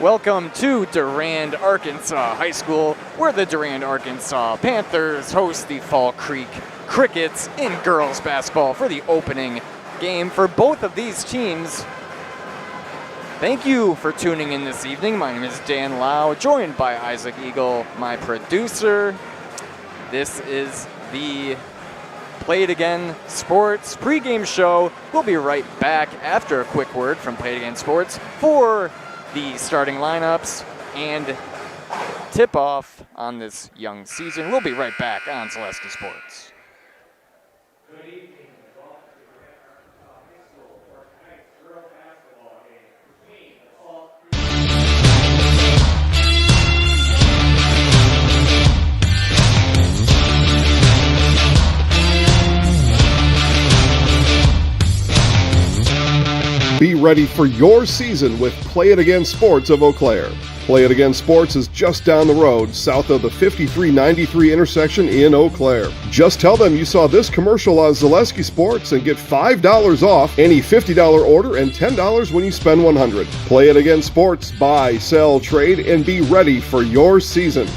Welcome to Durand-Arkansaw High School, where the Durand-Arkansaw Panthers host the Fall Creek Crickets in girls basketball for the opening game for both of these teams. Thank you for tuning in this evening. My name is Dan Lau, joined by Isaac Eagle, my producer. This is the Play It Again Sports pregame show. We'll be right back after a quick word from Play It Again Sports for the starting lineups and tip-off on this young season. We'll be right back on Zaleski Sports. Good evening. Welcome to Durand-Arkansaw High School for tonight's girls basketball game between the Fall Be ready for your season with Play It Again Sports of Eau Claire. Play It Again Sports is just down the road, south of the 5393 intersection in Eau Claire. Just tell them you saw this commercial on Zaleski Sports and get $5 off any $50 order and $10 when you spend $100. Play It Again Sports, buy, sell, trade, and be ready for your season.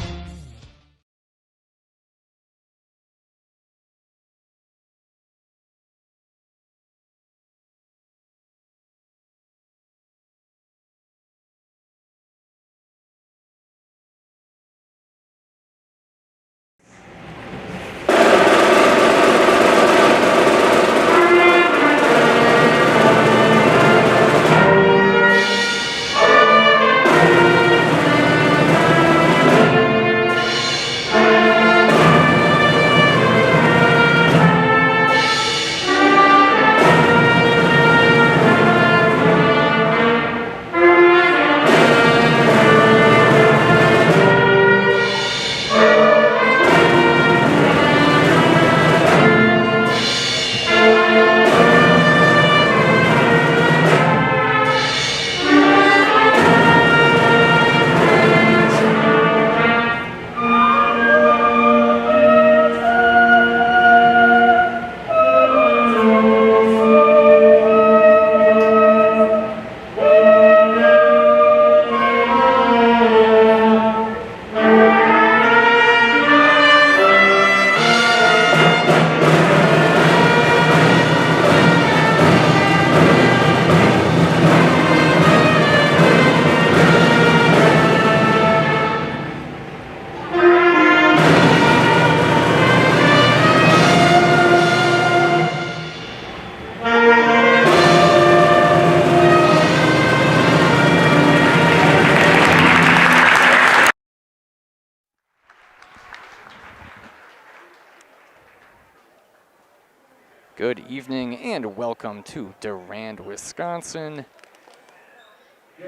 Good evening and welcome to Durand, Wisconsin,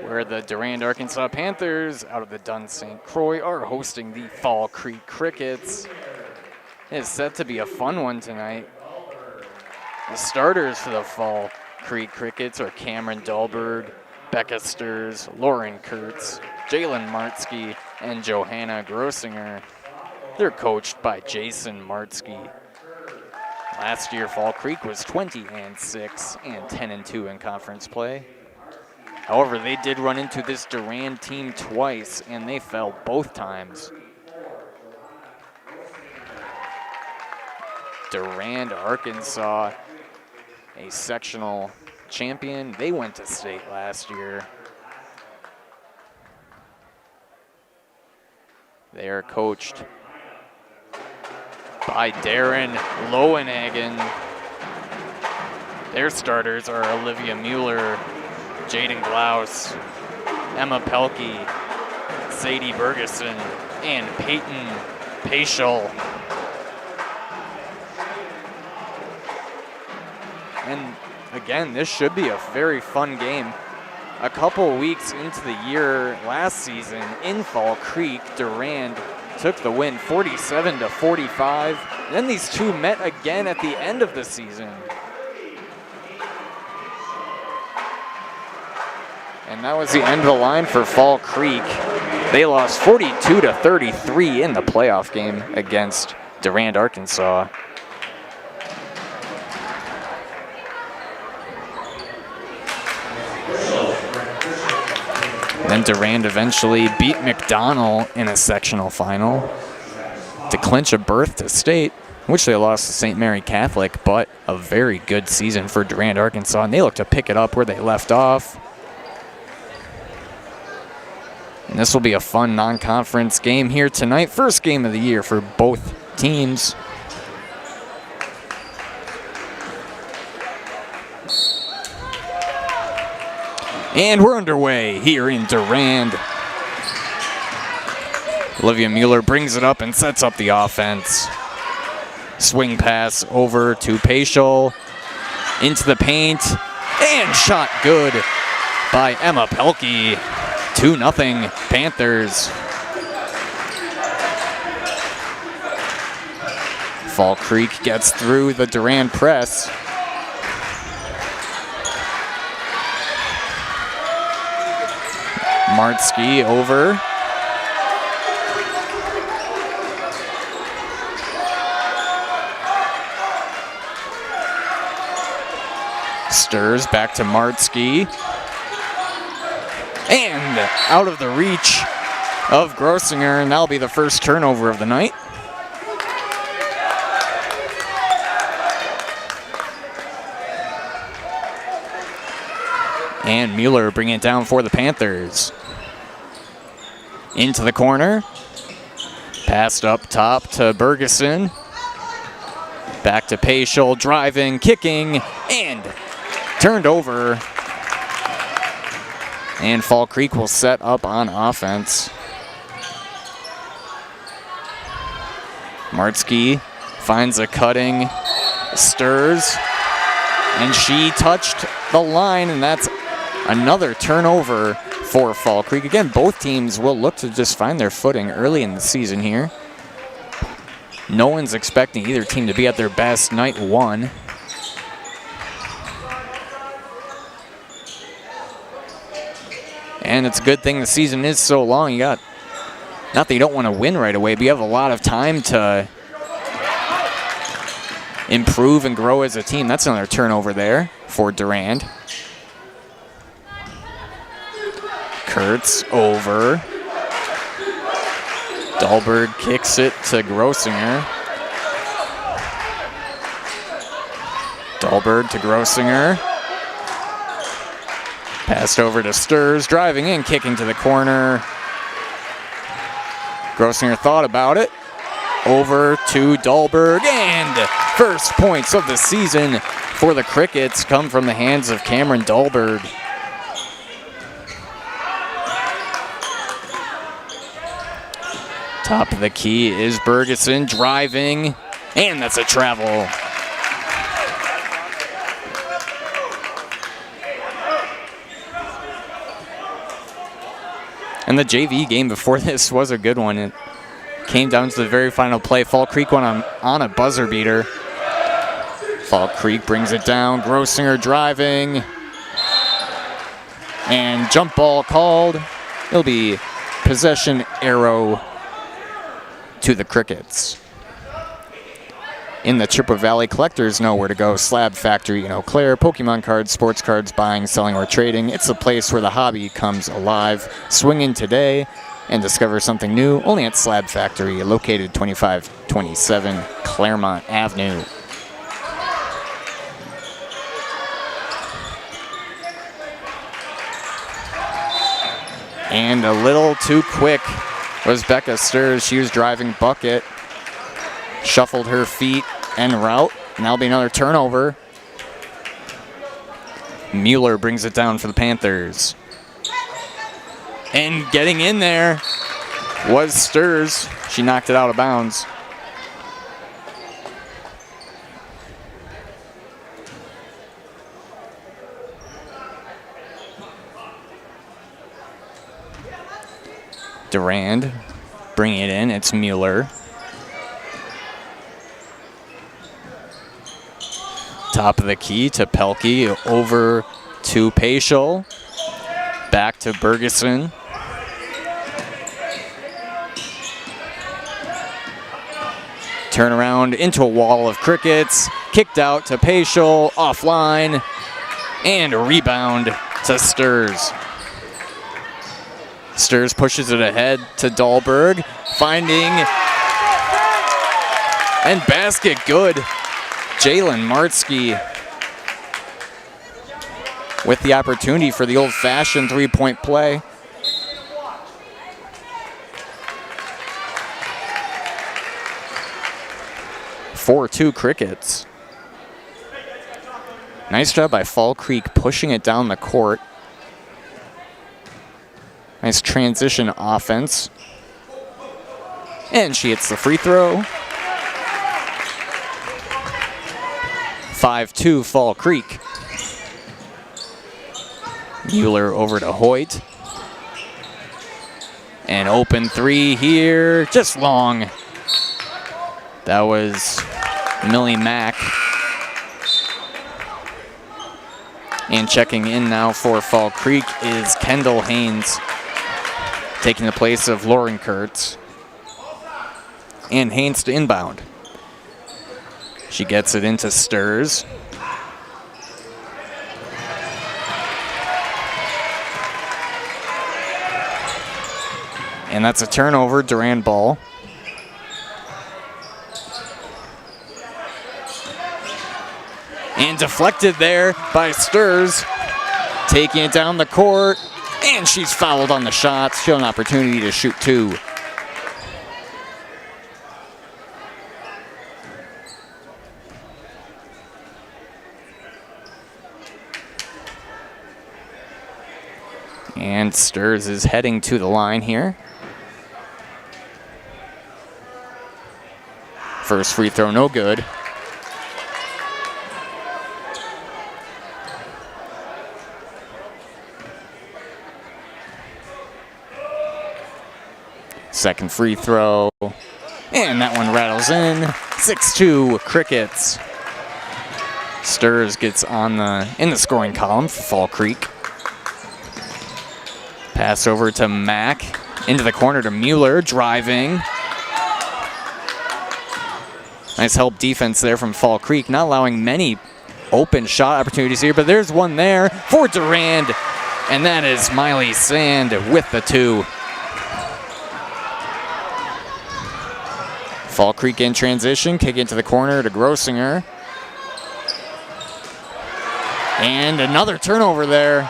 where the Durand-Arkansaw Panthers out of the Dunn St. Croix are hosting the Fall Creek Crickets. It is set to be a fun one tonight. The starters for the Fall Creek Crickets are Cameron Dahlberg, Becca Sturs, Lauren Kurtz, Jalen Martzke, and Johanna Grossinger. They're coached by Jason Martzke. Last year, Fall Creek was 20-6 and 10-2 in conference play. However, they did run into this Durand team twice, and they fell both times. Durand-Arkansaw, a sectional champion. They went to state last year. They are coached by Darren Lowenhagen. Their starters are Olivia Mueller, Jaden Glaus, Emma Pelkey, Sadie Bergeson, and Peyton Paschal. And again, this should be a very fun game. A couple weeks into the year last season in Fall Creek, Durand took the win 47-45. Then these two met again at the end of the season. And that was the end of the line for Fall Creek. They lost 42-33 in the playoff game against Durand-Arkansaw. Then Durand eventually beat McDonell in a sectional final to clinch a berth to state, which they lost to St. Mary Catholic, but a very good season for Durand-Arkansaw, and they look to pick it up where they left off. And this will be a fun non-conference game here tonight. First game of the year for both teams. And we're underway here in Durand. Olivia Mueller brings it up and sets up the offense. Swing pass over to Paschal, into the paint, and shot good by Emma Pelkey. 2-0 Panthers. Fall Creek gets through the Durand press. Martsky over. Stirs back to Martsky. And out of the reach of Grossinger, and that'll be the first turnover of the night. And Mueller bringing it down for the Panthers. Into the corner. Passed up top to Bergeson. Back to Paschal, driving, kicking, and turned over. And Fall Creek will set up on offense. Martsky finds a cutting, stirs, and she touched the line, and that's another turnover for Fall Creek. Again, both teams will look to just find their footing early in the season here. No one's expecting either team to be at their best night one. And it's a good thing the season is so long. You got, not that you don't want to win right away, but you have a lot of time to improve and grow as a team. That's another turnover there for Durand. Kurtz over. Dahlberg kicks it to Grossinger. Dahlberg to Grossinger. Passed over to Stirs, driving in, kicking to the corner. Grossinger thought about it. Over to Dahlberg, and first points of the season for the Crickets come from the hands of Cameron Dahlberg. Top of the key is Bergeson, driving, and that's a travel. And the JV game before this was a good one. It came down to the very final play. Fall Creek went on a buzzer beater. Fall Creek brings it down. Grossinger driving. And jump ball called. It'll be possession arrow to the Crickets. In the Chippewa Valley, collectors know where to go. Slab Factory in Eau Claire. Pokemon cards, sports cards, buying, selling, or trading. It's the place where the hobby comes alive. Swing in today and discover something new only at Slab Factory, located 2527 Claremont Avenue. And a little too quick was Becca Stirs. She was driving bucket. Shuffled her feet en route, and that'll be another turnover. Mueller brings it down for the Panthers. And getting in there was Stirs. She knocked it out of bounds. Durand bringing it in. It's Mueller. Top of the key to Pelkey, over to Paschal, back to Bergeson. Turn around into a wall of Crickets, kicked out to Paschal, offline, and a rebound to Stirs. Sturs pushes it ahead to Dahlberg, finding and basket good. Jalen Martzke with the opportunity for the old-fashioned three-point play. (4-2) Crickets. Nice job by Fall Creek pushing it down the court. Nice transition offense. And she hits the free throw. 5-2 Fall Creek. Mueller over to Hoyt. An open three here, just long. That was Millie Mack. And checking in now for Fall Creek is Kendall Haynes, taking the place of Lauren Kurtz. And Haynes to inbound. She gets it into Sturs. And that's a turnover, Durand ball. And deflected there by Sturs, taking it down the court, and she's fouled on the shot. She'll have an opportunity to shoot two. And Sturs is heading to the line here. First free throw, no good. Second free throw, and that one rattles in. 6-2 Crickets. Sturs gets on in the scoring column for Fall Creek. Pass over to Mack, into the corner to Mueller, driving. Nice help defense there from Fall Creek, not allowing many open shot opportunities here, but there's one there for Durand, and that is Miley Sand with the two. Fall Creek in transition, kick into the corner to Grossinger. And another turnover there.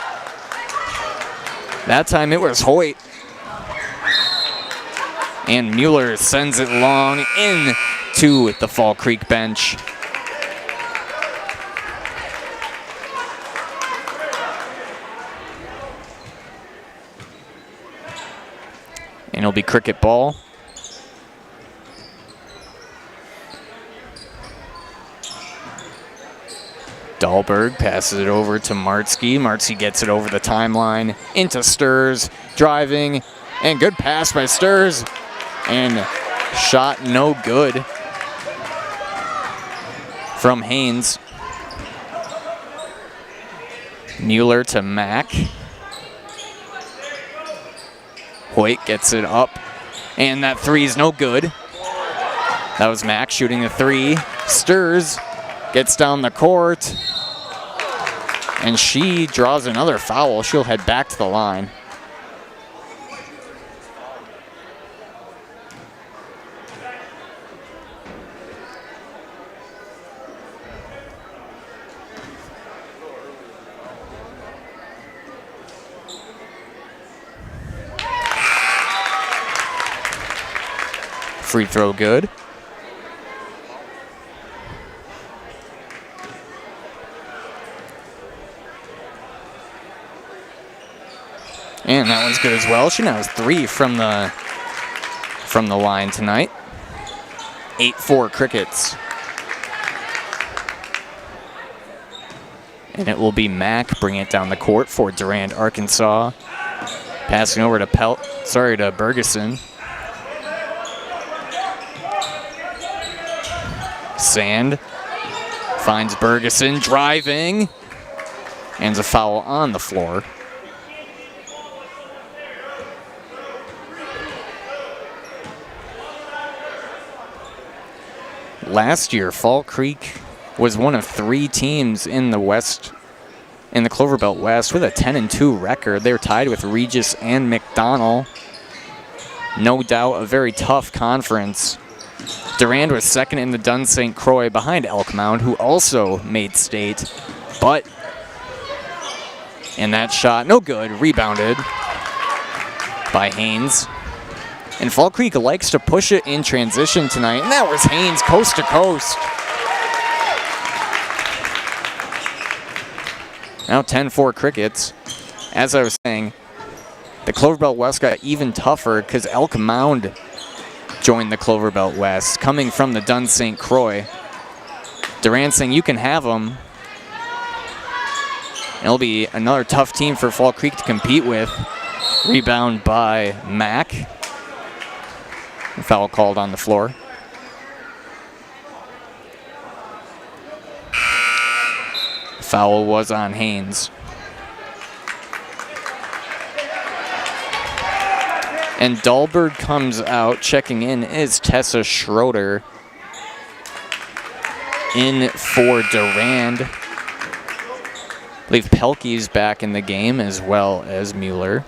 That time it was Hoyt. And Mueller sends it long into the Fall Creek bench. And it'll be Cricket ball. Dahlberg passes it over to Martzke. Martzke gets it over the timeline into Sturs, driving, and good pass by Sturs, and shot no good from Haynes. Mueller to Mack. Hoyt gets it up, and that three is no good. That was Mack shooting the three. Sturs gets down the court, and she draws another foul. She'll head back to the line. Free throw good. And that one's good as well. She now has three from the line tonight. 8-4 Crickets. And it will be Mack bringing it down the court for Durand-Arkansaw. Passing over to Bergeson. Sand finds Bergeson driving. And a foul on the floor. Last year, Fall Creek was one of three teams in the West in the Clover Belt West with a 10-2 record. They're tied with Regis and McDonell. No doubt a very tough conference. Durand was second in the Dunn St. Croix behind Elk Mound, who also made state. But, and that shot, no good, rebounded by Haynes. And Fall Creek likes to push it in transition tonight, and that was Haynes coast to coast. Now 10-4 Crickets. As I was saying, the Clover Belt West got even tougher because Elk Mound joined the Clover Belt West, coming from the Dunn St. Croix. Durand saying you can have them. It'll be another tough team for Fall Creek to compete with. Rebound by Mack. Foul called on the floor. Foul was on Haynes. And Dahlberg comes out. Checking in is Tessa Schroeder. In for Durand. I believe Pelkey's back in the game as well as Mueller.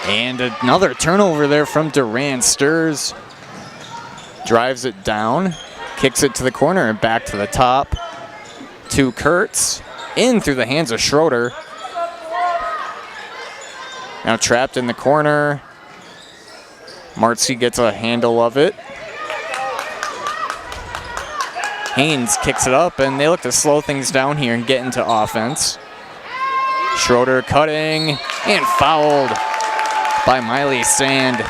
And another turnover there from Durand. Stirs, drives it down, kicks it to the corner and back to the top to Kurtz. In through the hands of Schroeder. Now trapped in the corner. Martzi gets a handle of it. Haynes kicks it up, and they look to slow things down here and get into offense. Schroeder cutting and fouled by Miley Sand.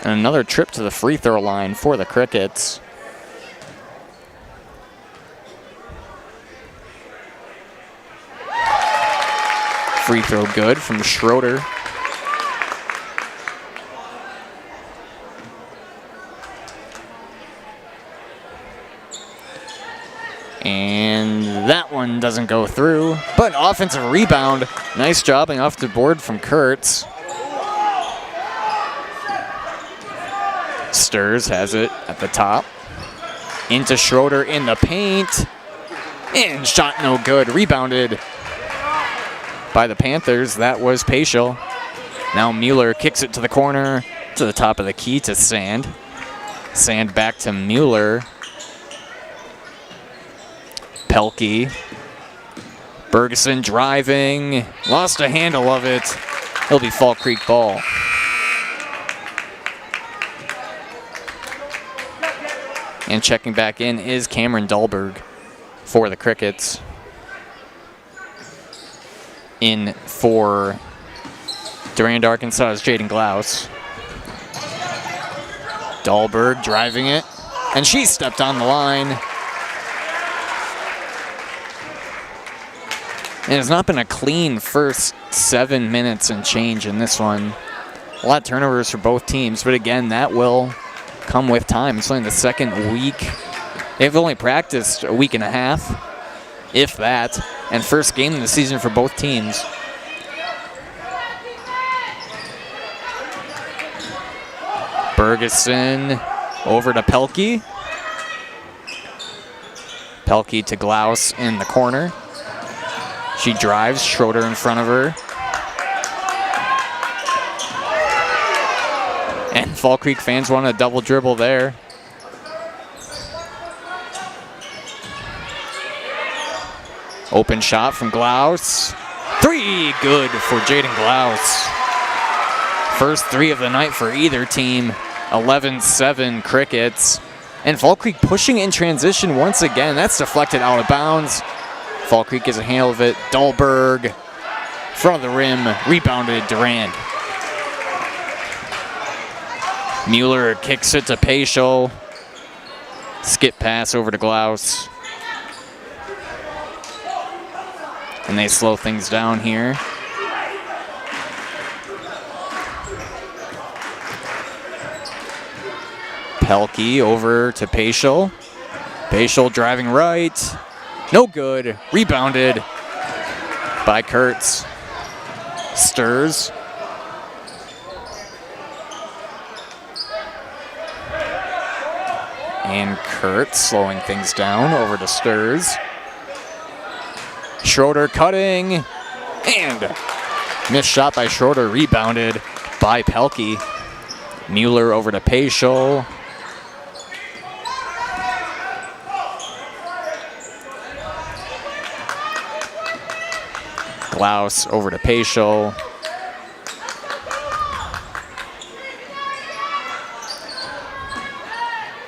And another trip to the free throw line for the Crickets. Free throw good from Schroeder. And that one doesn't go through, but offensive rebound. Nice jobbing off the board from Kurtz. Stirs has it at the top. Into Schroeder in the paint. And shot no good. Rebounded by the Panthers. That was Paschal. Now Mueller kicks it to the corner, to the top of the key to Sand. Sand back to Mueller. Pelkey. Bergeson driving. Lost a handle of it. It'll be Fall Creek ball. And checking back in is Cameron Dahlberg for the Crickets. In for Durand-Arkansaw is Jaden Glaus. Dahlberg driving it. And she stepped on the line. It has not been a clean first 7 minutes and change in this one. A lot of turnovers for both teams, but again, that will come with time. It's only the second week. They've only practiced a week and a half, if that, and first game of the season for both teams. Bergeson over to Pelkey. Pelkey to Glaus in the corner. She drives, Schroeder in front of her. And Fall Creek fans want a double dribble there. Open shot from Glaus. Three, good for Jaden Glaus. First three of the night for either team. 11-7 Crickets. And Fall Creek pushing in transition once again. That's deflected out of bounds. Fall Creek gets a handle of it. Dahlberg, front of the rim, rebounded Durand. Mueller kicks it to Paschal. Skip pass over to Glaus. And they slow things down here. Pelkey over to Paschal. Paschal driving right. No good. Rebounded by Kurtz. Stirs. And Kurtz slowing things down over to Stirs. Schroeder cutting. And missed shot by Schroeder, rebounded by Pelkey. Mueller over to Paschal. Glaus over to Paschal.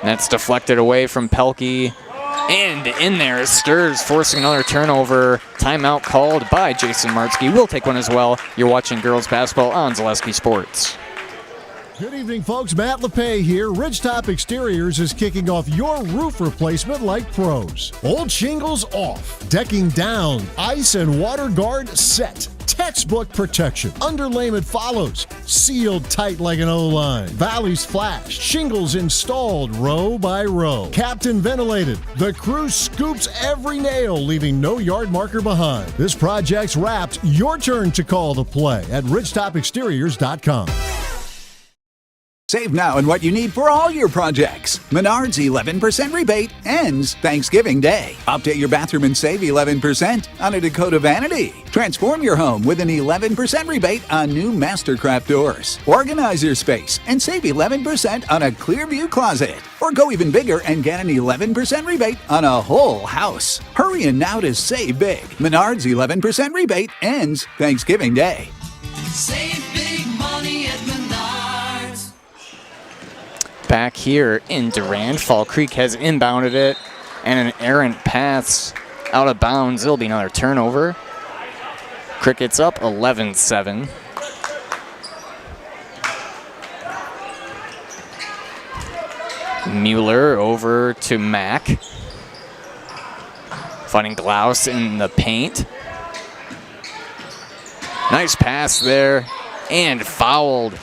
That's deflected away from Pelkey. And in there is Stirs, forcing another turnover. Timeout called by Jason Martzke. We'll take one as well. You're watching girls basketball on Zaleski Sports. Good evening, folks. Matt LePay here. Ridgetop Exteriors is kicking off your roof replacement like pros. Old shingles off, decking down, ice and water guard set. Textbook protection. Underlayment follows. Sealed tight like an O-line. Valleys flashed. Shingles installed row by row. Captain ventilated. The crew scoops every nail, leaving no yard marker behind. This project's wrapped. Your turn to call the play at ridgetopexteriors.com. Save now on what you need for all your projects. Menards 11% rebate ends Thanksgiving Day. Update your bathroom and save 11% on a Dakota vanity. Transform your home with an 11% rebate on new Mastercraft doors. Organize your space and save 11% on a Clearview closet. Or go even bigger and get an 11% rebate on a whole house. Hurry in now to save big. Menards 11% rebate ends Thanksgiving Day. Save big money at Menards. Back here in Durand, Fall Creek has inbounded it, and an errant pass out of bounds. It'll be another turnover. Crickets up 11-7. Mueller over to Mack. Finding Glaus in the paint. Nice pass there, and fouled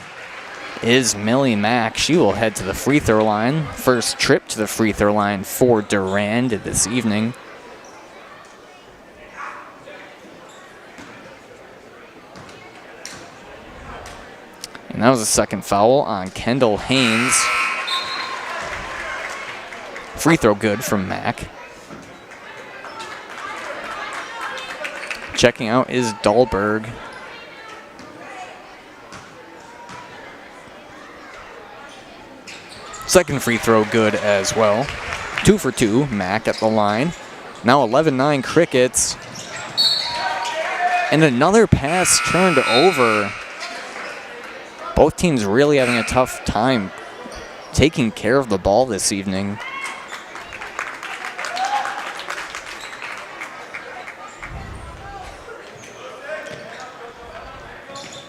is Millie Mack. She will head to the free throw line. First trip to the free throw line for Durand this evening. And that was a second foul on Kendall Haynes. Free throw good from Mack. Checking out is Dahlberg. Second free throw good as well. 2 for 2, Mack at the line. Now 11-9 Crickets. And another pass turned over. Both teams really having a tough time taking care of the ball this evening.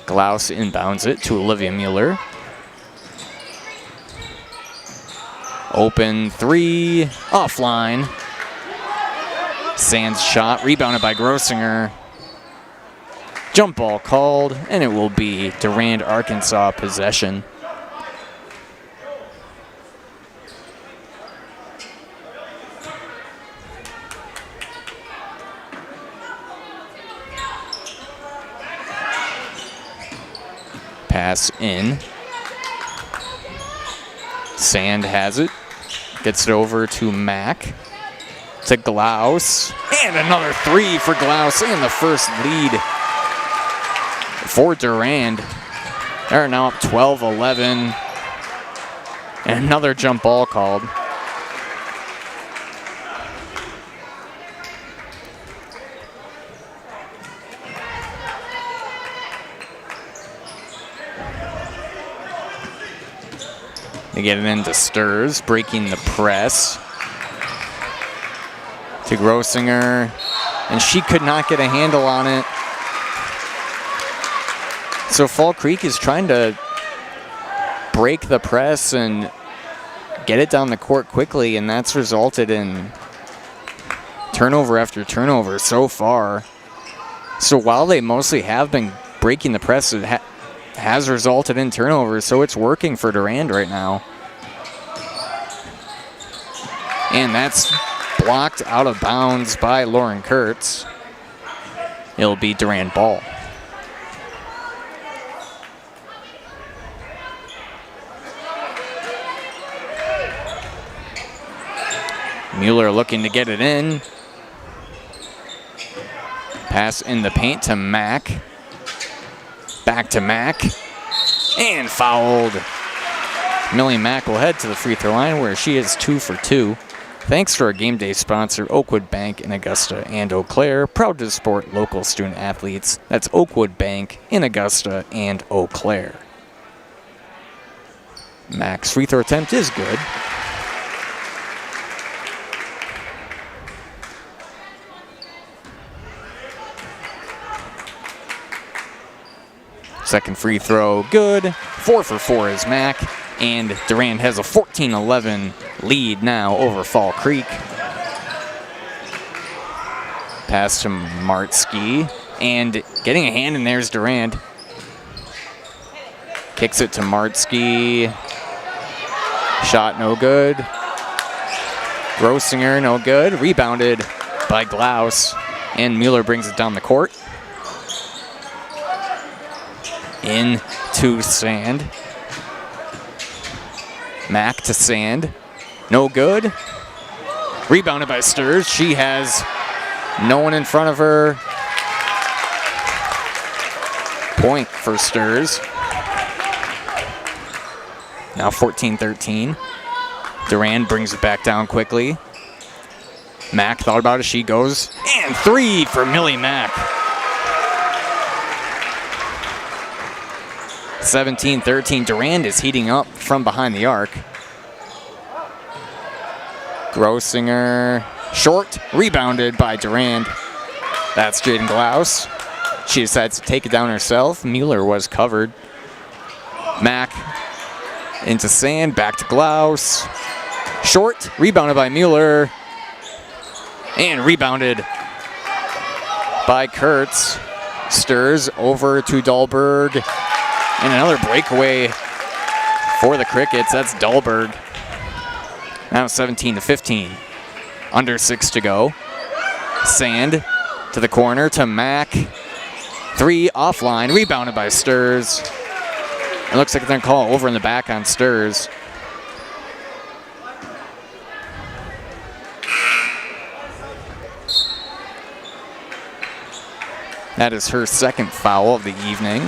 Glaus inbounds it to Olivia Mueller. Open three, offline. Sands shot, rebounded by Grossinger. Jump ball called, and it will be Durand-Arkansaw possession. Pass in. Sand has it. Gets it over to Mack. To Glaus. And another three for Glaus. And the first lead for Durand. They're now up 12-11. And another jump ball called. They get it into Stirs, breaking the press. To Grossinger, and she could not get a handle on it. So Fall Creek is trying to break the press and get it down the court quickly, and that's resulted in turnover after turnover so far. So while they mostly have been breaking the press, it has resulted in turnovers, so it's working for Durand right now. And that's blocked out of bounds by Lauren Kurtz. it'll be Durand ball. Mueller looking to get it in. Pass in the paint to Mack. Back to Mack. And fouled. Millie Mack will head to the free throw line where she is 2 for 2. Thanks to our game day sponsor, Oakwood Bank in Augusta and Eau Claire, proud to support local student athletes. That's Oakwood Bank in Augusta and Eau Claire. Mack's free throw attempt is good. Second free throw, good. 4 for 4 is Mack, and Durand has a 14-11 lead now over Fall Creek. Pass to Martsky, and getting a hand in there is Durand. Kicks it to Martsky. Shot no good. Grossinger no good. Rebounded by Glaus, and Mueller brings it down the court. Into Sand. Mack to Sand. No good. Rebounded by Sturs. She has no one in front of her. Point for Sturs. Now 14-13. Durand brings it back down quickly. Mack thought about it. She goes. And 3 for Millie Mack. 17-13. Durand is heating up from behind the arc. Grossinger, short, rebounded by Durand. That's Jaden Glaus. She decides to take it down herself. Mueller was covered. Mack into Sand, back to Glaus. Short, rebounded by Mueller. And rebounded by Kurtz. Sturs over to Dahlberg. And another breakaway for the Crickets. That's Dahlberg. Now 17-15. Under 6 to go. Sand to the corner to Mack. 3 offline. Rebounded by Sturs. It looks like they're going to call over in the back on Sturs. That is her second foul of the evening.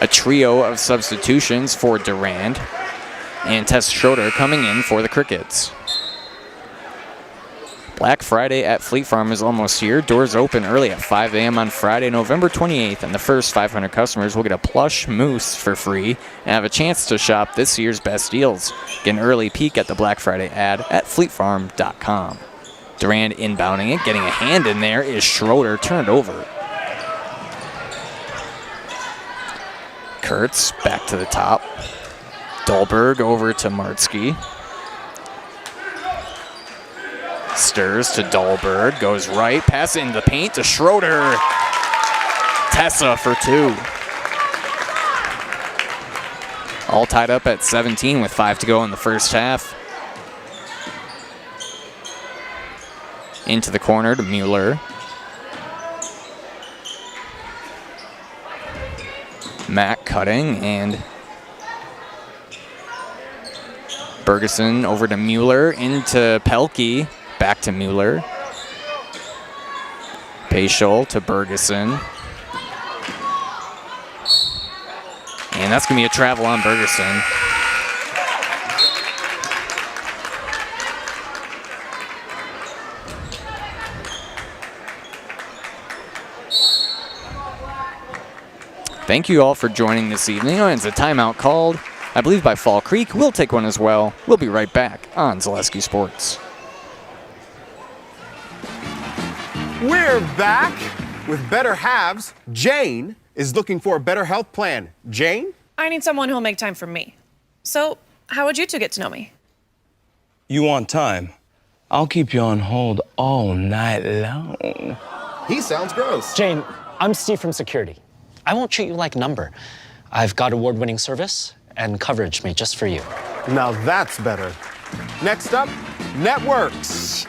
A trio of substitutions for Durand, and Tess Schroeder coming in for the Crickets. Black Friday at Fleet Farm is almost here. Doors open early at 5 a.m. on Friday, November 28th, and the first 500 customers will get a plush moose for free and have a chance to shop this year's best deals. Get an early peek at the Black Friday ad at fleetfarm.com. Durand inbounding it, getting a hand in there is Schroeder, turned over. Kurtz back to the top. Dahlberg over to Martsky. Sturs to Dahlberg, goes right, pass into the paint to Schroeder. Tessa for 2. All tied up at 17 with 5 to go in the first half. Into the corner to Mueller. Mack cutting, and Bergeson over to Mueller, into Pelkey, back to Mueller. Paschal to Bergeson. And that's going to be a travel on Bergeson. Thank you all for joining this evening. Oh, it's a timeout called, I believe, by Fall Creek. We'll take one as well. We'll be right back on Zaleski Sports. We're back with Better Halves. Jane is looking for a better health plan. Jane? I need someone who'll make time for me. So, how would you two get to know me? You want time? I'll keep you on hold all night long. He sounds gross. Jane, I'm Steve from security. I won't treat you like a number. I've got award-winning service and coverage made just for you. Now that's better. Next up, networks.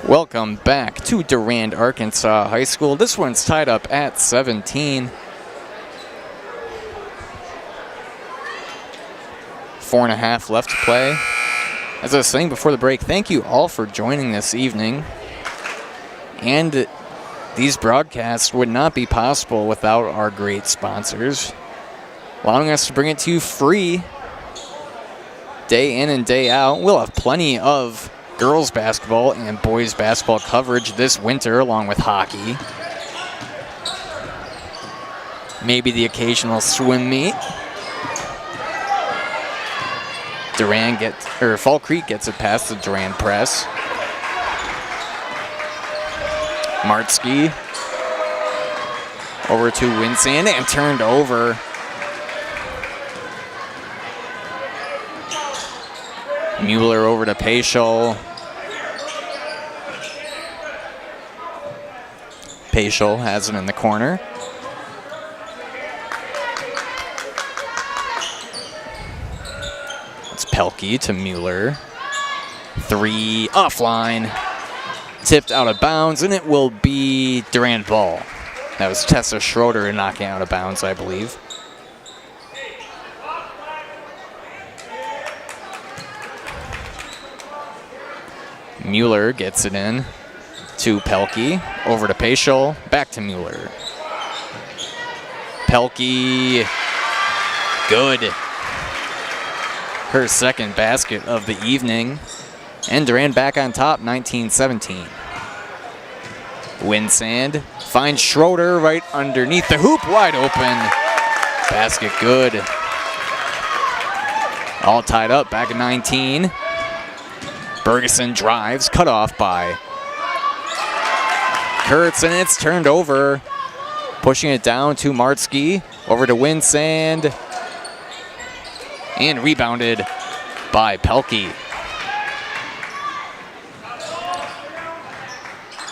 Welcome back to Durand-Arkansaw High School. This one's tied up at 17. 4.5 left to play. As I was saying before the break, thank you all for joining this evening. And these broadcasts would not be possible without our great sponsors, allowing us to bring it to you free day in and day out. We'll have plenty of girls basketball and boys basketball coverage this winter, along with hockey. Maybe the occasional swim meet. Fall Creek gets it past the Durand press. Martsky over to Winsand and turned over. Mueller over to Paschal. Paschal has it in the corner. It's Pelkey to Mueller. 3 offline. Tipped out of bounds, and it will be Durand ball. That was Tessa Schroeder knocking out of bounds, I believe. Mueller gets it in to Pelkey, over to Paschal, back to Mueller. Pelkey, good. Her second basket of the evening. And Durand back on top, 19-17. Winsand finds Schroeder right underneath the hoop, wide open. Basket good. All tied up, back at 19. Bergeson drives, cut off by Kurtz, and it's turned over. Pushing it down to Martsky, over to Winsand, and rebounded by Pelkey.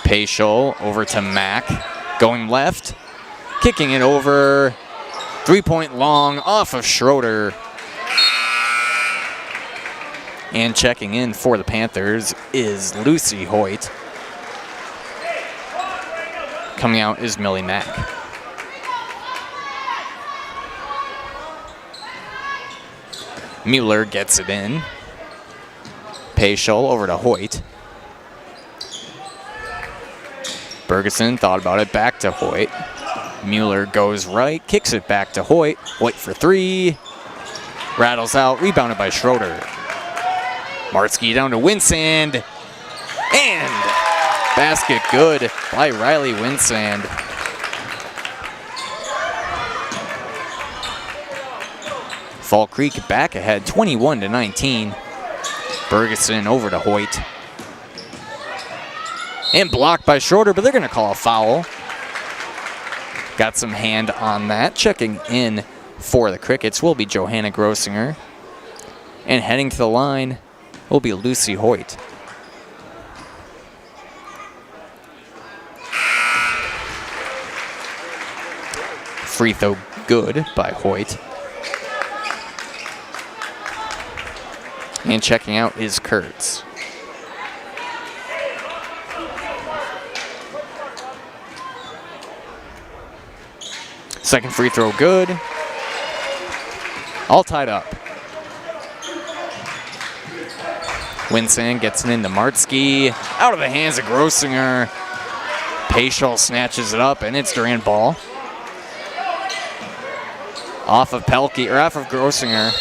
Paschal over to Mack, going left, kicking it over. 3-point long off of Schroeder. And checking in for the Panthers is Lucy Hoyt. Coming out is Millie Mack. Mueller gets it in. Paschal over to Hoyt. Bergeson thought about it, back to Hoyt. Mueller goes right, kicks it back to Hoyt. Hoyt for 3. Rattles out, rebounded by Schroeder. Martsky down to Winsand. And basket good by Riley Winsand. Fall Creek back ahead, 21-19. Bergeson over to Hoyt. And blocked by Schroeder, but they're going to call a foul. Got some hand on that. Checking in for the Crickets will be Johanna Grossinger. And heading to the line will be Lucy Hoyt. Free throw good by Hoyt. And checking out is Kurtz. Second free throw good. All tied up. Winsand gets it into Martsky. Out of the hands of Grossinger. Paschal snatches it up, and it's Durand ball. Off of Pelkey, or off of Grossinger.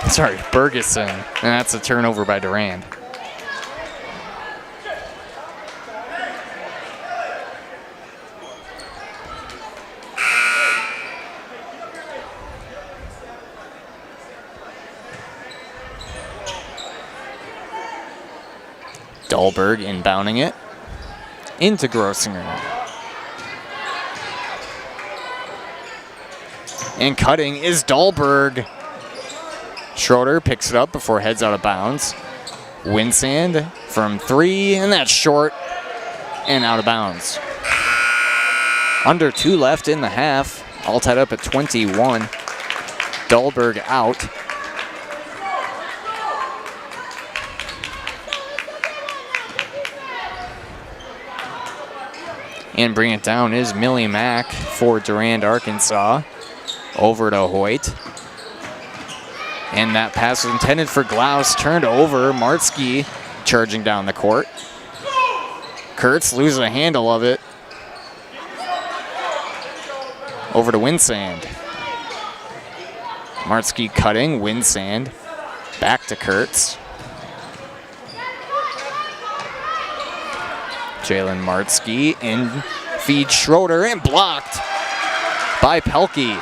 Sorry, Bergeson. And that's a turnover by Durand. Dahlberg inbounding it into Grossinger. And cutting is Dahlberg. Schroeder picks it up before it heads out of bounds. Winsand from 3, and that's short and out of bounds. Under 2 left in the half, all tied up at 21. Dahlberg out. And bring it down is Millie Mack for Durand-Arkansaw. Over to Hoyt. And that pass was intended for Glaus. Turned over. Martzke charging down the court. Kurtz loses the handle of it. Over to Winsand. Martzke cutting. Winsand. Back to Kurtz. Jalen Martzke in feed Schroeder and blocked by Pelkey.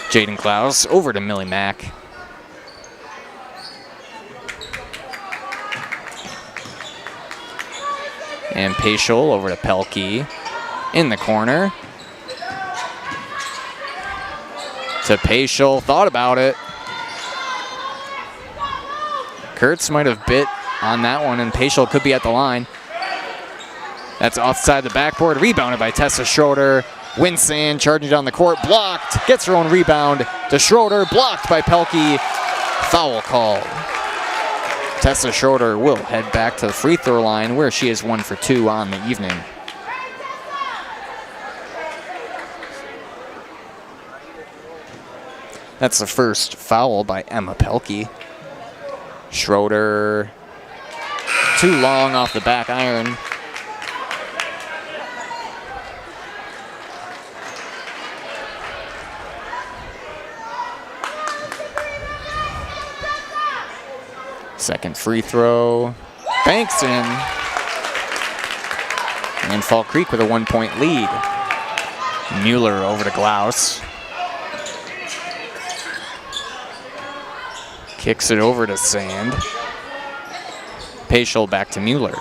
Jaden Klaus over to Millie Mack. And Paschal over to Pelkey in the corner. To Paschal, thought about it. Kurtz might have bit on that one, and Paschal could be at the line. That's offside the backboard, rebounded by Tessa Schroeder. Winsand charging down the court, blocked, gets her own rebound to Schroeder, blocked by Pelkey. Foul call. Tessa Schroeder will head back to the free throw line where she is 1 for 2 on the evening. That's the first foul by Emma Pelkey. Schroeder, too long off the back iron. Second free throw, banks in. And Fall Creek with a 1-point lead. Mueller over to Glaus. Kicks it over to Sand. Paschal back to Mueller.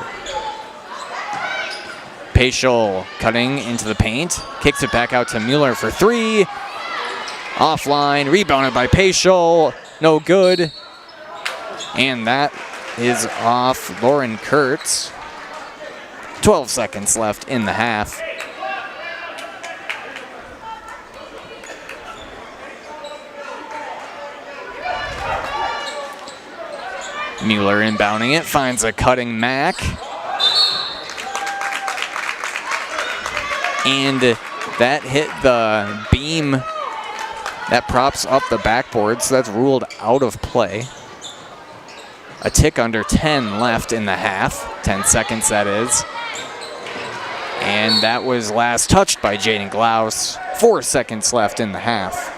Paschal cutting into the paint. Kicks it back out to Mueller for 3. Offline, rebounded by Paschal. No good. And that is off Lauren Kurtz. 12 seconds left in the half. Mueller inbounding it, finds a cutting Mack. And that hit the beam that props up the backboard, so that's ruled out of play. A tick under 10 left in the half, 10 seconds that is. And that was last touched by Jaden Glaus. 4 seconds left in the half.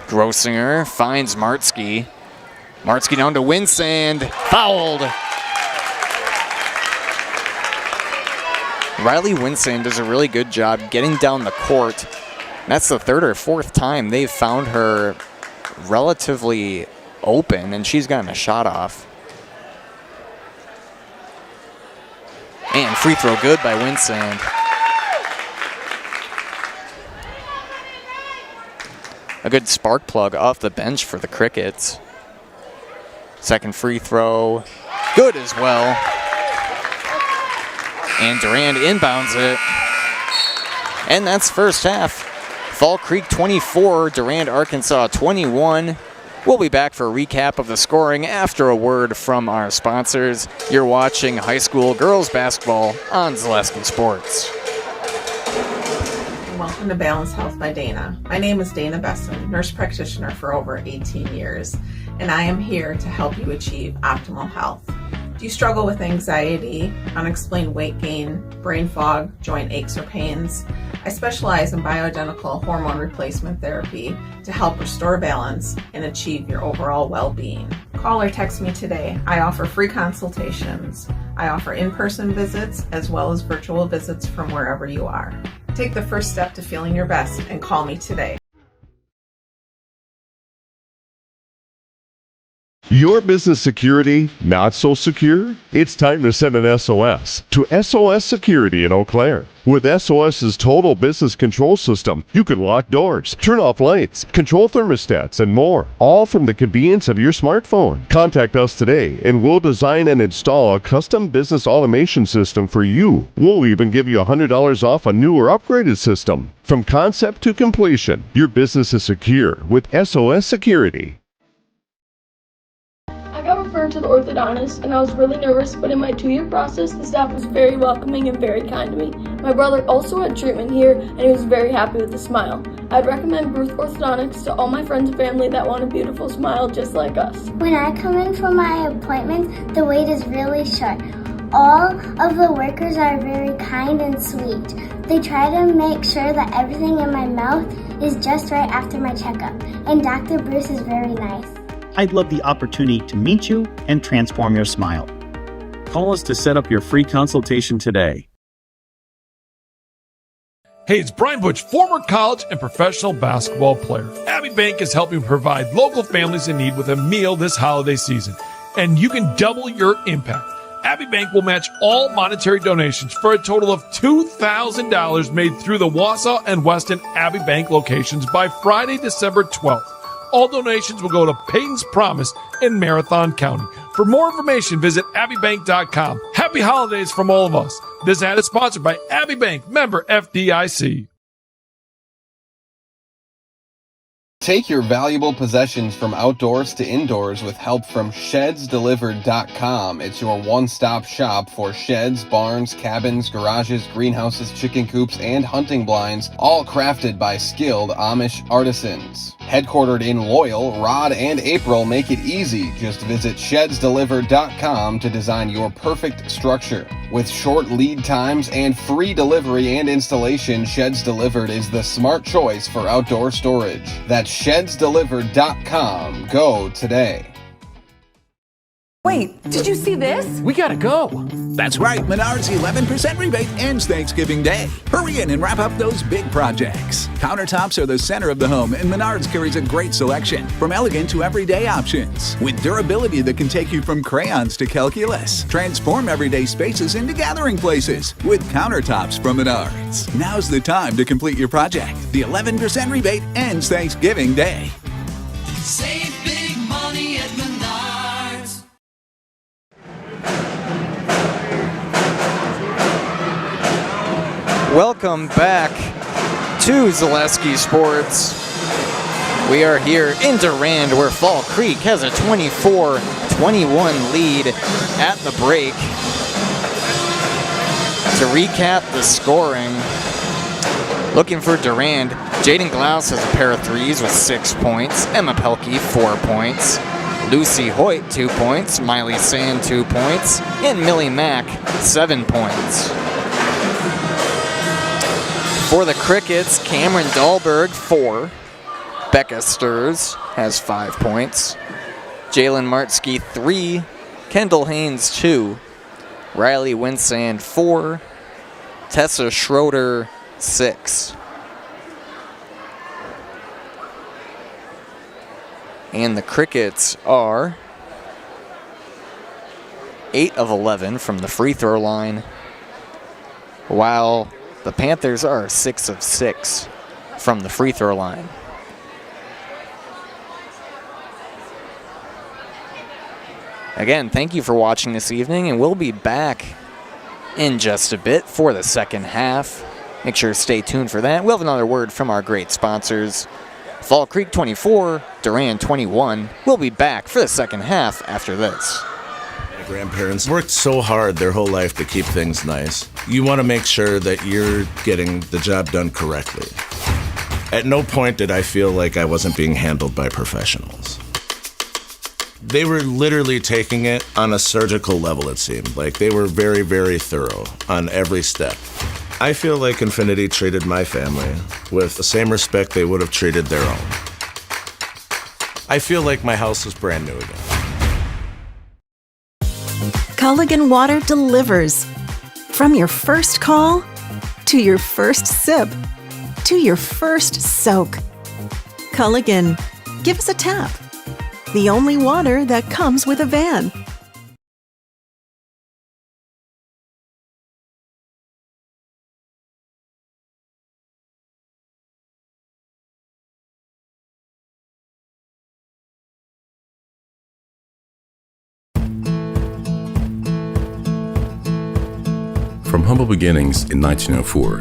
Grossinger finds Martzke. Martzke down to Winsand, fouled. Riley Winsand does a really good job getting down the court. That's the third or fourth time they've found her relatively open, and she's gotten a shot off. And free throw good by Winsand. A good spark plug off the bench for the Crickets. Second free throw, good as well. And Durand inbounds it. And that's first half. Fall Creek 24, Durand-Arkansaw 21. We'll be back for a recap of the scoring after a word from our sponsors. You're watching high school girls basketball on Zaleski Sports. Welcome to Balanced Health by Dana. My name is Dana Besson, nurse practitioner for over 18 years, and I am here to help you achieve optimal health. Do you struggle with anxiety, unexplained weight gain, brain fog, joint aches or pains? I specialize in bioidentical hormone replacement therapy to help restore balance and achieve your overall well-being. Call or text me today. I offer free consultations. I offer in-person visits as well as virtual visits from wherever you are. Take the first step to feeling your best and call me today. Your business security not so secure? It's time to send an SOS to SOS Security in Eau Claire. With SOS's total business control system, you can lock doors, turn off lights, control thermostats, and more, all from the convenience of your smartphone. Contact us today and we'll design and install a custom business automation system for you. We'll even give you $100 off a new or upgraded system. From concept to completion, your business is secure with SOS Security. I got referred to the orthodontist and I was really nervous, but in my 2-year process, the staff was very welcoming and very kind to me. My brother also had treatment here and he was very happy with the smile. I'd recommend Bruce Orthodontics to all my friends and family that want a beautiful smile just like us. When I come in for my appointment, the wait is really short. All of the workers are very kind and sweet. They try to make sure that everything in my mouth is just right after my checkup, and Dr. Bruce is very nice. I'd love the opportunity to meet you and transform your smile. Call us to set up your free consultation today. Hey, it's Brian Butch, former college and professional basketball player. Abbey Bank is helping provide local families in need with a meal this holiday season, and you can double your impact. Abbey Bank will match all monetary donations for a total of $2,000 made through the Wausau and Weston Abbey Bank locations by Friday, December 12th. All donations will go to Peyton's Promise in Marathon County. For more information, visit abbeybank.com. Happy holidays from all of us. This ad is sponsored by Abbey Bank, member FDIC. Take your valuable possessions from outdoors to indoors with help from ShedsDelivered.com. It's your one-stop shop for sheds, barns, cabins, garages, greenhouses, chicken coops, and hunting blinds, all crafted by skilled Amish artisans. Headquartered in Loyal, Rod and April make it easy. Just visit ShedsDelivered.com to design your perfect structure. With short lead times and free delivery and installation, Sheds Delivered is the smart choice for outdoor storage. That's ShedsDelivered.com. Go today. Wait, did you see this? We gotta go. That's right, Menards 11% rebate ends Thanksgiving Day. Hurry in and wrap up those big projects. Countertops are the center of the home, and Menards carries a great selection, from elegant to everyday options, with durability that can take you from crayons to calculus. Transform everyday spaces into gathering places with countertops from Menards. Now's the time to complete your project. The 11% rebate ends Thanksgiving Day. Save big money at Menards. Welcome back to Zaleski Sports. We are here in Durand, where Fall Creek has a 24-21 lead at the break. To recap the scoring, looking for Durand, Jaden Glaus has a pair of threes with 6 points, Emma Pelkey 4 points, Lucy Hoyt 2 points, Miley Sand 2 points, and Millie Mack 7 points. For the Crickets, Cameron Dahlberg 4, Becca Sturz has 5 points, Jalen Martsky 3, Kendall Haynes 2, Riley Winsand 4, Tessa Schroeder 6. And the Crickets are 8 of 11 from the free throw line, while the Panthers are 6 of 6 from the free throw line. Again, thank you for watching this evening, and we'll be back in just a bit for the second half. Make sure to stay tuned for that. We'll have another word from our great sponsors. Fall Creek 24, Durand 21. We'll be back for the second half after this. My grandparents worked so hard their whole life to keep things nice. You want to make sure that you're getting the job done correctly. At no point did I feel like I wasn't being handled by professionals. They were literally taking it on a surgical level, it seemed. Like they were very, very thorough on every step. I feel like Infinity treated my family with the same respect they would have treated their own. I feel like my house is brand new again. Culligan Water delivers. From your first call, to your first sip, to your first soak. Culligan, give us a tap. the only water that comes with a van. From humble beginnings in 1904,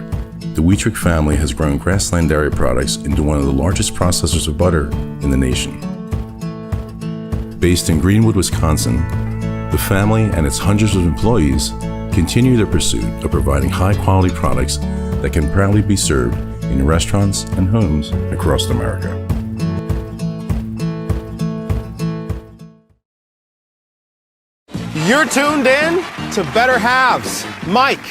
the Wheatrick family has grown Grassland Dairy Products into one of the largest processors of butter in the nation. Based in Greenwood, Wisconsin, the family and its hundreds of employees continue their pursuit of providing high-quality products that can proudly be served in restaurants and homes across America. You're tuned in to Better Halves. Mike,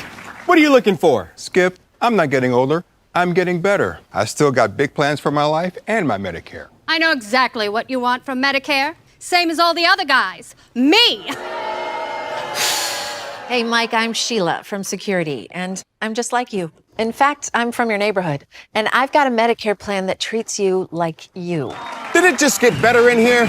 what are you looking for? Skip, I'm not getting older. I'm getting better. I still got big plans for my life and my Medicare. I know exactly what you want from Medicare. Same as all the other guys. Me! Hey, Mike, I'm Sheila from Security, and I'm just like you. In fact, I'm from your neighborhood, and I've got a Medicare plan that treats you like you. Did it just get better in here?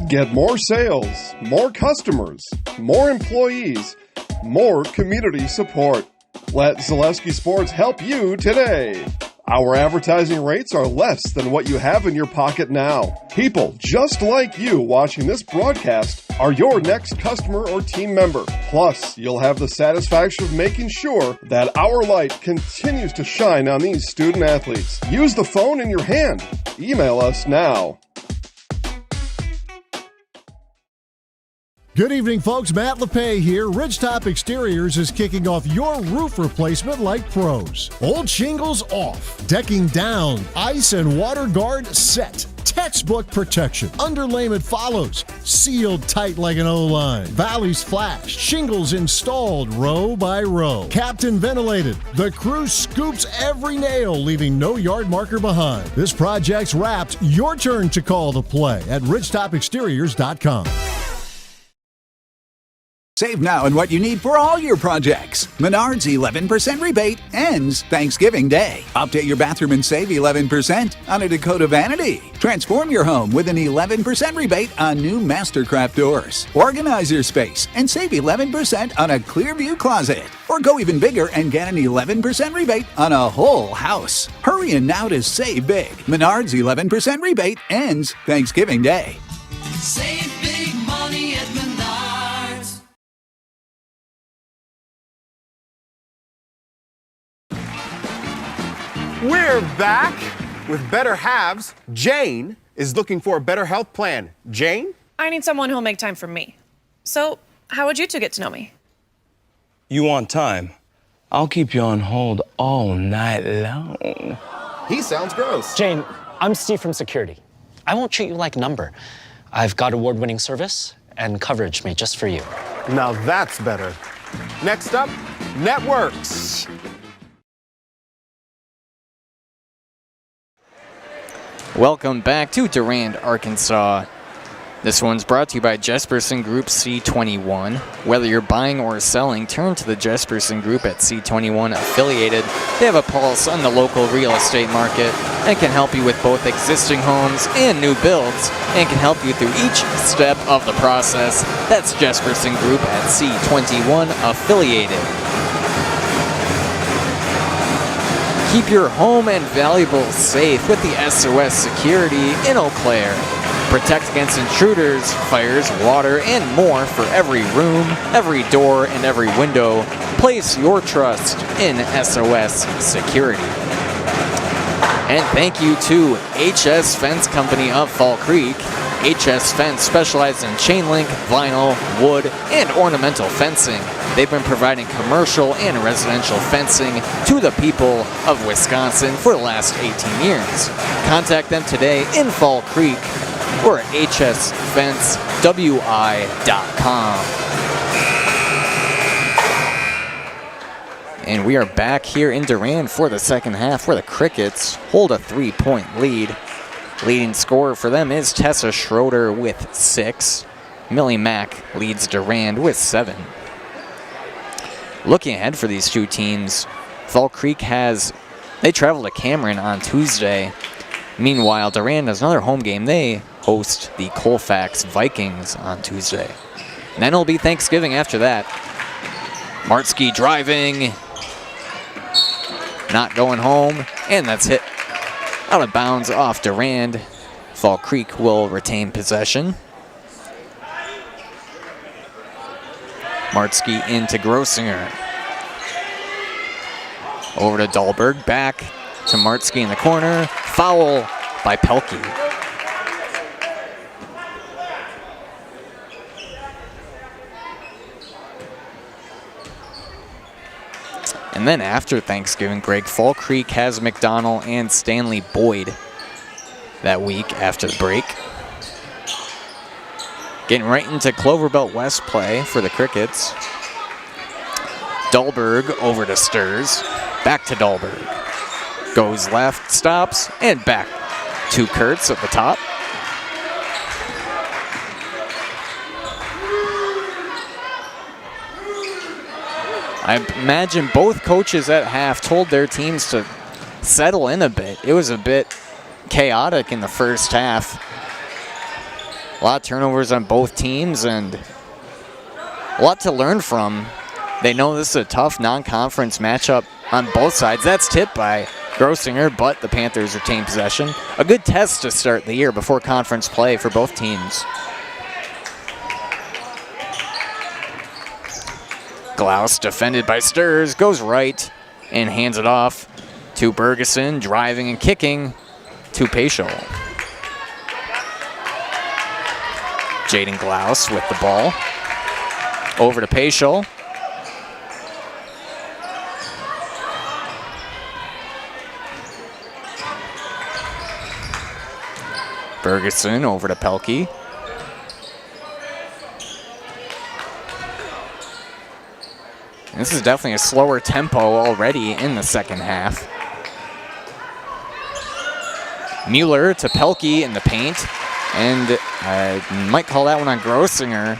Get more sales, more customers, more employees, more community support. Let Zaleski Sports help you today. Our advertising rates are less than what you have in your pocket now. People just like you watching this broadcast are your next customer or team member. Plus, you'll have the satisfaction of making sure that our light continues to shine on these student athletes. Use the phone in your hand. Email us now. Good evening, folks. Matt LePay here. Ridgetop Exteriors is kicking off your roof replacement like pros. Old shingles off, decking down, ice and water guard set. Textbook protection. Underlayment follows. Sealed tight like an O-line. Valleys flashed. Shingles installed row by row. Captain ventilated. The crew scoops every nail, leaving no yard marker behind. This project's wrapped. Your turn to call the play at ridgetopexteriors.com. Save now on what you need for all your projects. Menards 11% rebate ends Thanksgiving Day. Update your bathroom and save 11% on a Dakota vanity. Transform your home with an 11% rebate on new Mastercraft doors. Organize your space and save 11% on a Clearview closet. Or go even bigger and get an 11% rebate on a whole house. Hurry in now to save big. Menards 11% rebate ends Thanksgiving Day. Save big money at Menards. We're back with Better Halves. Jane is looking for a better health plan. Jane? I need someone who'll make time for me. So, how would you two get to know me? You want time? I'll keep you on hold all night long. He sounds gross. Jane, I'm Steve from Security. I won't treat you like a number. I've got award-winning service and coverage made just for you. Now that's better. Next up, networks. Welcome back to Durand-Arkansaw. This one's brought to you by Jesperson Group C21. Whether you're buying or selling, turn to the Jesperson Group at C21 Affiliated. They have a pulse on the local real estate market and can help you with both existing homes and new builds and can help you through each step of the process. That's Jesperson Group at C21 Affiliated. Keep your home and valuables safe with the SOS Security in Eau Claire. Protect against intruders, fires, water, and more for every room, every door, and every window. Place your trust in SOS Security. And thank you to HS Fence Company of Fall Creek. HS Fence specializes in chain link, vinyl, wood, and ornamental fencing. They've been providing commercial and residential fencing to the people of Wisconsin for the last 18 years. Contact them today in Fall Creek or at hsfencewi.com. And we are back here in Durand for the second half where the Crickets hold a 3-point lead. Leading scorer for them is Tessa Schroeder with 6. Millie Mack leads Durand with 7. Looking ahead for these two teams, Fall Creek has They travel to Cameron on Tuesday. Meanwhile, Durand has another home game. They host the Colfax Vikings on Tuesday. And then it'll be Thanksgiving after that. Martzke driving, not going home, and that's hit out of bounds off Durand. Fall Creek will retain possession. Martzke into Grossinger. Over to Dahlberg, back to Martzke in the corner. Foul by Pelkey. And then after Thanksgiving break, Fall Creek has McDonald and Stanley Boyd that week after the break. Getting right into Cloverbelt West play for the Crickets. Dahlberg over to Sturs. Back to Dahlberg. Goes left, stops, and back to Kurtz at the top. I imagine both coaches at half told their teams to settle in a bit. It was a bit chaotic in the first half. A lot of turnovers on both teams and a lot to learn from. They know this is a tough non-conference matchup on both sides. That's tipped by Grossinger, but the Panthers retain possession. A good test to start the year before conference play for both teams. Glaus, defended by Sturs, goes right and hands it off to Bergeson, driving and kicking to Paschal. Jaden Glaus with the ball. Over to Paschal. Bergeson over to Pelkey. This is definitely a slower tempo already in the second half. Mueller to Pelkey in the paint. And I might call that one on Grossinger.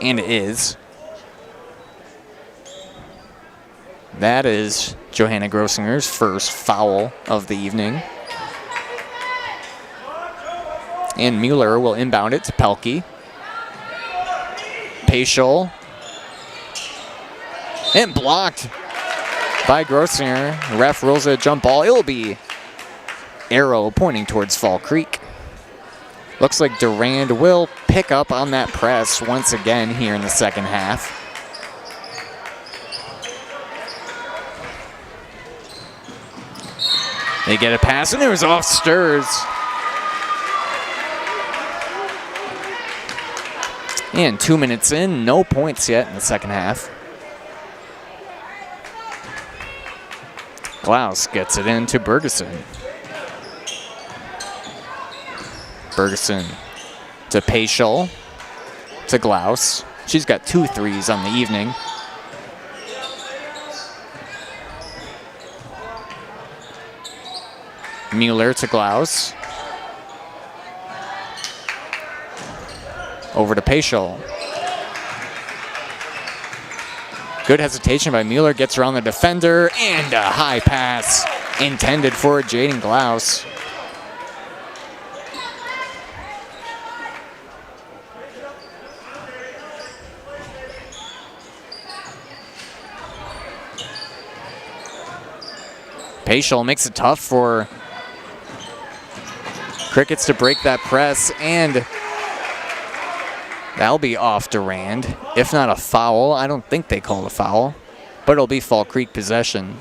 And it is. That is Johanna Grossinger's first foul of the evening. And Mueller will inbound it to Pelkey. Paschal. And blocked by Grossinger. The ref rules a jump ball. It'll be arrow pointing towards Fall Creek. Looks like Durand will pick up on that press once again here in the second half. They get a pass, and it was off Sturs. And 2 minutes in, no points yet in the second half. Glaus gets it into Bergeson. Bergeson to Paschal, to Glaus. She's got 2 threes on the evening. Mueller to Glaus. Over to Paschal. Good hesitation by Mueller, gets around the defender, and a high pass intended for Jaden Glaus. Paschal makes it tough for Crickets to break that press, and that'll be off Durand. If not a foul, I don't think they called a foul, but it'll be Fall Creek possession.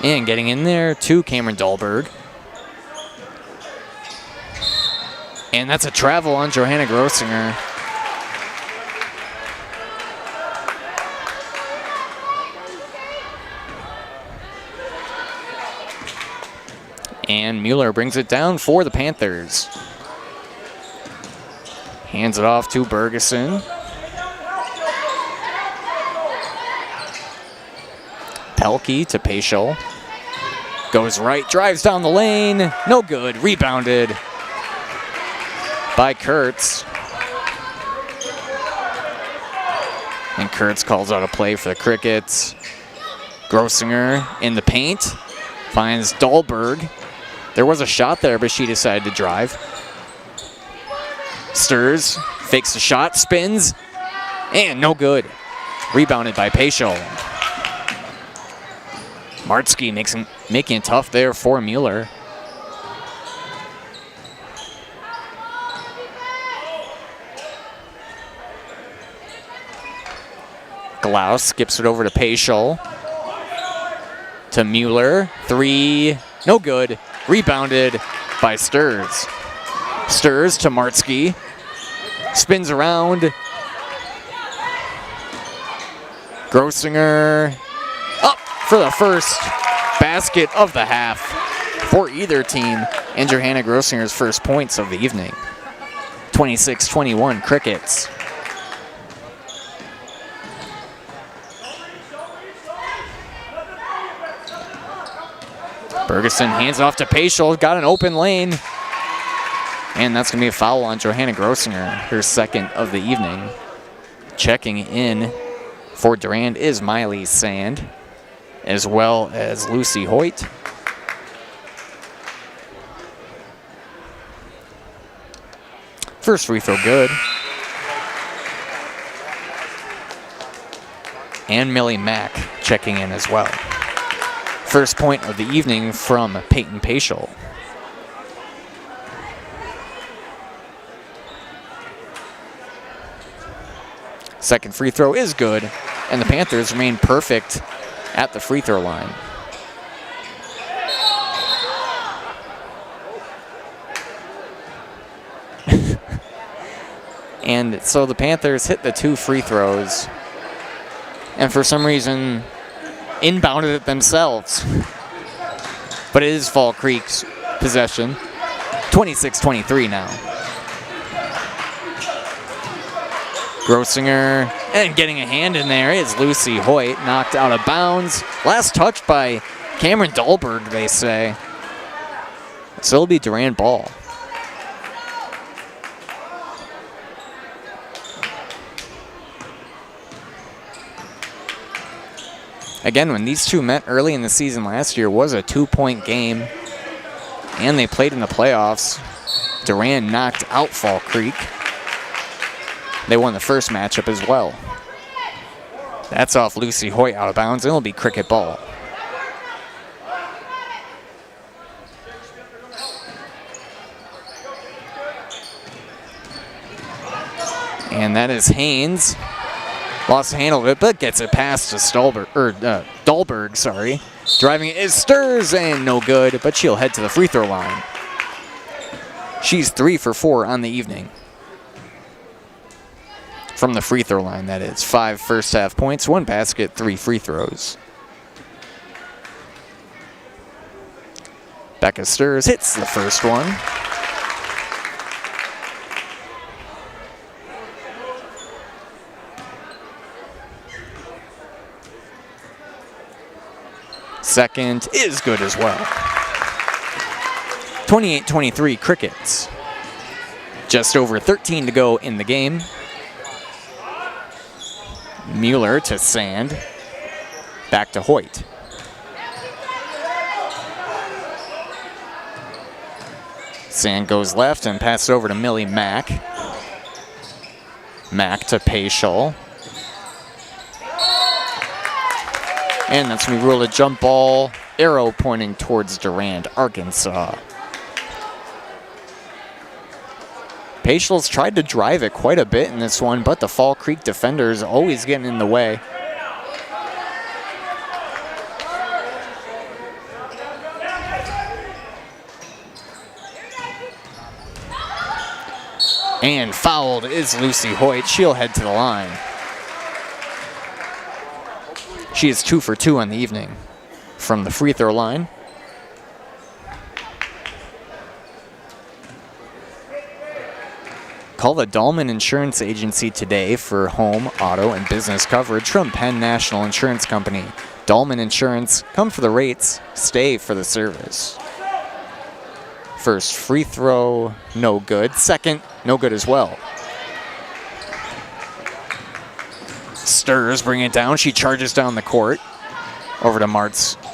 And getting in there to Cameron Dahlberg. And that's a travel on Johanna Grossinger. And Mueller brings it down for the Panthers. Hands it off to Bergeson. Pelkey to Paschal. Goes right, drives down the lane. No good, rebounded by Kurtz. And Kurtz calls out a play for the Crickets. Grossinger in the paint. Finds Dahlberg. There was a shot there, but she decided to drive. Stirs, fakes the shot, spins, and no good. Rebounded by Peschel. Martzke making it tough there for Mueller. Glaus skips it over to Peschel. To Mueller. 3, no good. Rebounded by Stirs. Stirs to Martzke. Spins around. Grossinger up for the first basket of the half for either team. And Johanna Grossinger's first points of the evening. 26-21 Crickets. Bergeson hands off to Peschel, got an open lane. And that's going to be a foul on Johanna Grossinger, her second of the evening. Checking in for Durand is Miley Sand, as well as Lucy Hoyt. First free throw good. And Millie Mack checking in as well. First point of the evening from Peyton Peschel. Second free throw is good, and the Panthers remain perfect at the free throw line. And so the Panthers hit the 2 free throws, and for some reason inbounded it themselves. But it is Fall Creek's possession. 26-23 now. Grossinger, and getting a hand in there is Lucy Hoyt, knocked out of bounds. Last touch by Cameron Dahlberg, they say. So it'll be Durand ball. Again, when these two met early in the season last year, was a 2-point game, and they played in the playoffs. Durand knocked out Fall Creek. They won the first matchup as well. That's off Lucy Hoyt out of bounds, and it'll be Cricket ball. And that is Haynes. Lost the handle of it, but gets it past to Dahlberg, sorry. Driving it is Stirs, and no good, but she'll head to the free throw line. She's 3 for 4 on the evening. From the free throw line, that is. 5 first half points, 1 basket, 3 free throws. Becca Stirs hits the first one. Second is good as well. 28-23 Crickets. Just over 13 to go in the game. Mueller to Sand. Back to Hoyt. Sand goes left and passes over to Millie Mack. Mack to Peschel. And that's going to rule a jump ball, arrow pointing towards Durand-Arkansaw. Peschel's tried to drive it quite a bit in this one, but the Fall Creek defenders always getting in the way. And fouled is Lucy Hoyt. She'll head to the line. She is 2 for 2 on the evening from the free throw line. Call the Dahlman Insurance Agency today for home, auto, and business coverage from Penn National Insurance Company. Dahlman Insurance, come for the rates, stay for the service. First free throw, no good. Second, no good as well. Stirs bring it down. She charges down the court. Over to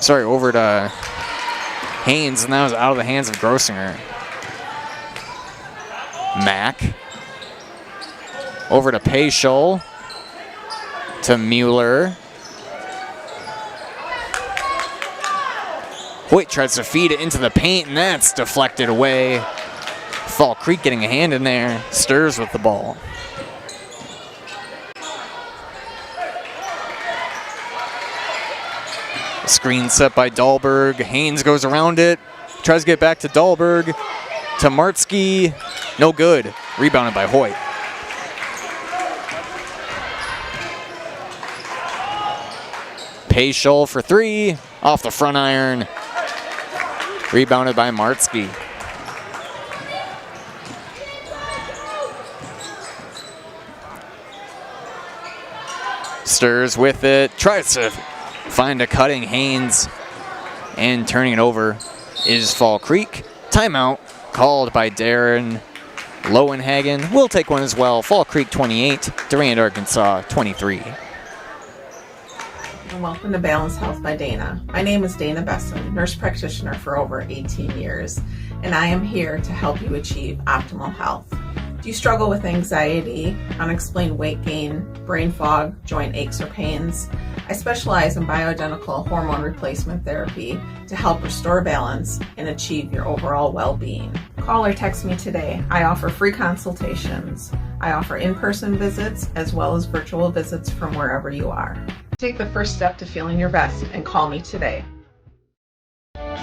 over to Haynes, and that was out of the hands of Grossinger. Mack. Over to Payschul. To Mueller. Hoyt tries to feed it into the paint, and that's deflected away. Fall Creek getting a hand in there. Stirs with the ball. Screen set by Dahlberg. Haynes goes around it. Tries to get back to Dahlberg. To Martzke. No good. Rebounded by Hoyt. Payschul for three. Off the front iron. Rebounded by Martzke. Stirs with it. Tries to find a cutting Haynes. And turning it over is Fall Creek. Timeout called by Darren Lowenhagen. We'll take one as well. Fall Creek 28, Durand-Arkansaw 23. And welcome to Balanced Health by Dana. My name is Dana Besson, nurse practitioner for over 18 years, and I am here to help you achieve optimal health. Do you struggle with anxiety, unexplained weight gain, brain fog, joint aches or pains? I specialize in bioidentical hormone replacement therapy to help restore balance and achieve your overall well-being. Call or text me today. I offer free consultations. I offer in-person visits as well as virtual visits from wherever you are. Take the first step to feeling your best and call me today.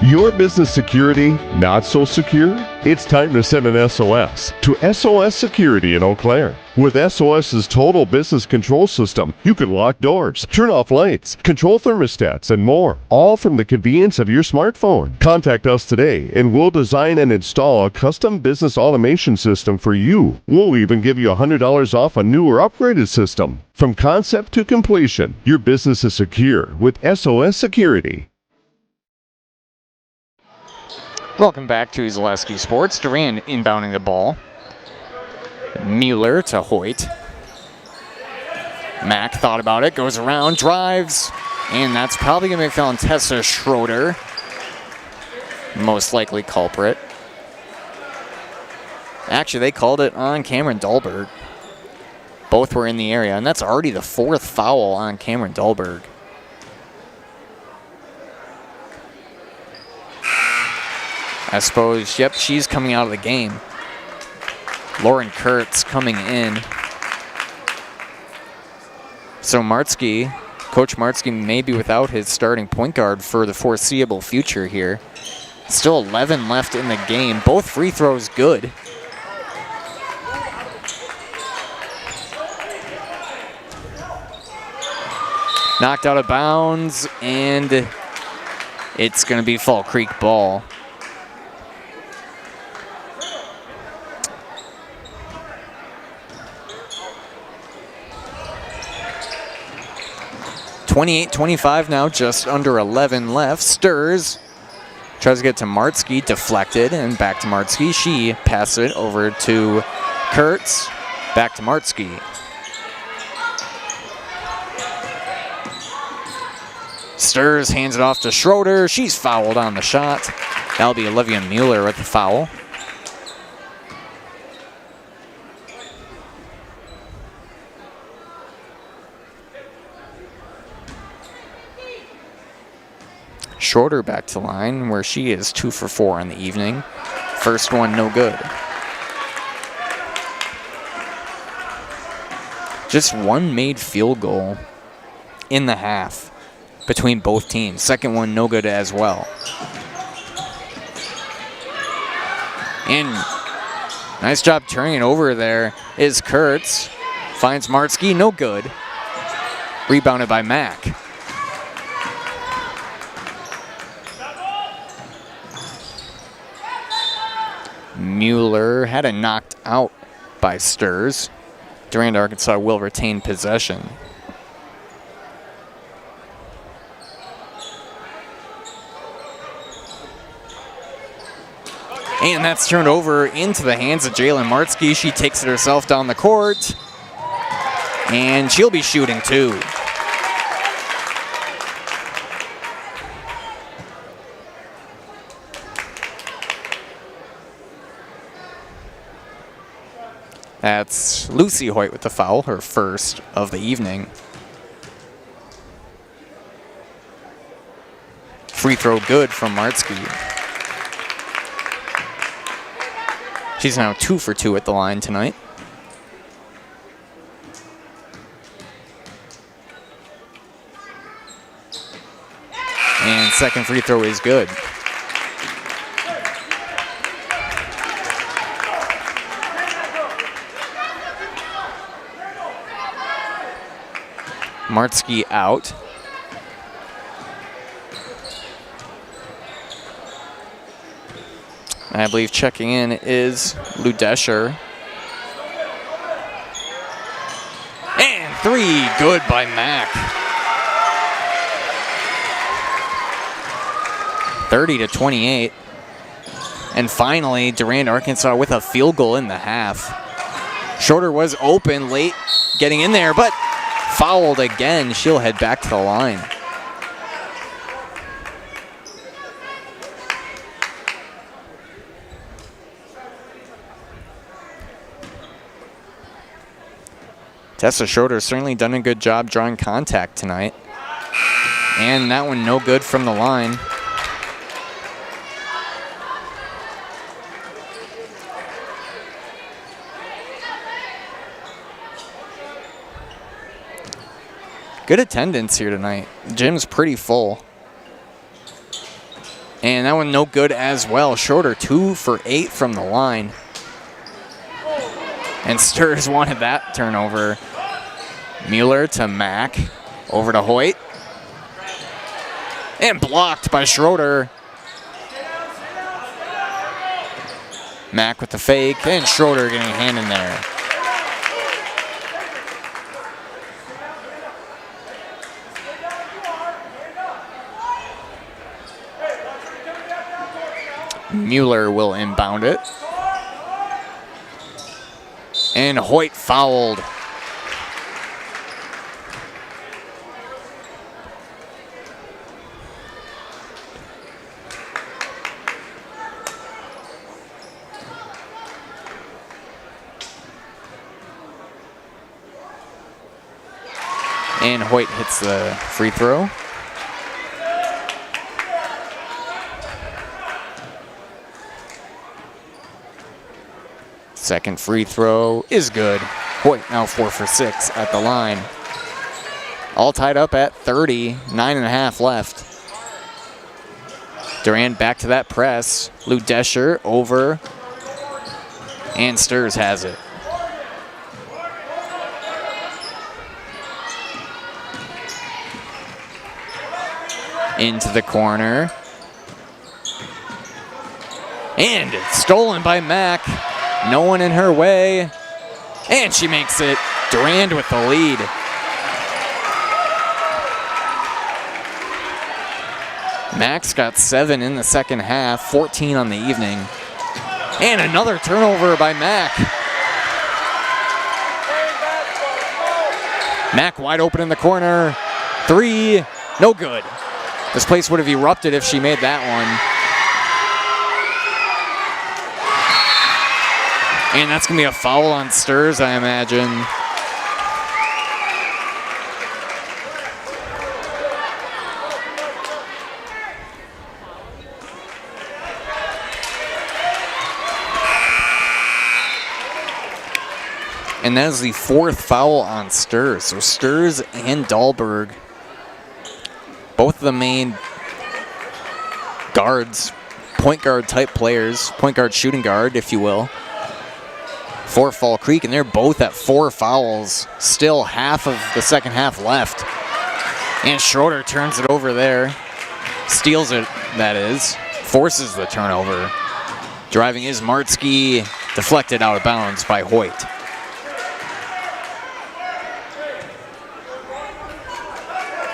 Your business security not so secure? It's time to send an SOS to SOS Security in Eau Claire. With SOS's total business control system, you can lock doors, turn off lights, control thermostats, and more, all from the convenience of your smartphone. Contact us today and we'll design and install a custom business automation system for you. We'll even give you $100 off a new or upgraded system. From concept to completion, your business is secure with SOS Security. Welcome back to Zaleski Sports. Durand inbounding the ball. Mueller to Hoyt. Mack thought about it, goes around, drives, and that's probably going to be found Tessa Schroeder. Most likely culprit. Actually, they called it on Cameron Dahlberg. Both were in the area, and that's already the fourth foul on Cameron Dahlberg. I suppose, yep, she's coming out of the game. Lauren Kurtz coming in. So Martzke, Coach Martzke may be without his starting point guard for the foreseeable future here. Still 11 left in the game. Both free throws good. Knocked out of bounds, and it's going to be Fall Creek ball. (28-25) now, just under 11 left. Stirs. Tries to get to Martzke, deflected, and back to Martzke. She passes it over to Kurtz. Back to Martzke. Stirs, hands it off to Schroeder. She's fouled on the shot. That'll be Olivia Mueller with the foul. Schroeder back to line, where she is 2 for 4 on the evening. First one, no good. Just one made field goal in the half between both teams. Second one, no good as well. And nice job turning it over there is Kurtz. Finds Martzke, no good. Rebounded by Mack. Mueller had it knocked out by Stirs. Durand-Arkansaw will retain possession. And that's turned over into the hands of Jalen Martzke. She takes it herself down the court. And she'll be shooting too. That's Lucy Hoyt with the foul, her first of the evening. Free throw good from Martzke. She's now 2 for 2 at the line tonight. And second free throw is good. Martzke out. And I believe checking in is Ludesher. And 3, good by Mack. 30-28. And finally, Durand-Arkansaw with a field goal in the half. Schroeder was open late getting in there, but fouled again. She'll head back to the line. Tessa Schroeder certainly done a good job drawing contact tonight. And that one no good from the line. Good attendance here tonight. The gym's pretty full. And that one no good as well. Schroeder 2 for 8 from the line. And Sturs wanted that turnover. Mueller to Mack. Over to Hoyt. And blocked by Schroeder. Mack with the fake. And Schroeder getting a hand in there. Mueller will inbound it. And Hoyt fouled. And Hoyt hits the free throw. Second free throw is good. Hoyt now 4 for 6 at the line. All tied up at 30, 9.5 left. Durand back to that press. Ludesher over. And Sturs has it. Into the corner. And it's stolen by Mack. No one in her way. And she makes it. Durand with the lead. Mack's got 7 in the second half, 14 on the evening. And another turnover by Mack. Mack wide open in the corner. 3, no good. This place would have erupted if she made that one. And that's going to be a foul on Sturs, I imagine. And that is the 4th foul on Sturs. So Sturs and Dahlberg, both of the main guards, point guard type players, point guard shooting guard, if you will, for Fall Creek, and they're both at 4 fouls. Still half of the second half left. And Schroeder turns it over there. Steals it, that is. Forces the turnover. Driving is Martzke. Deflected out of bounds by Hoyt.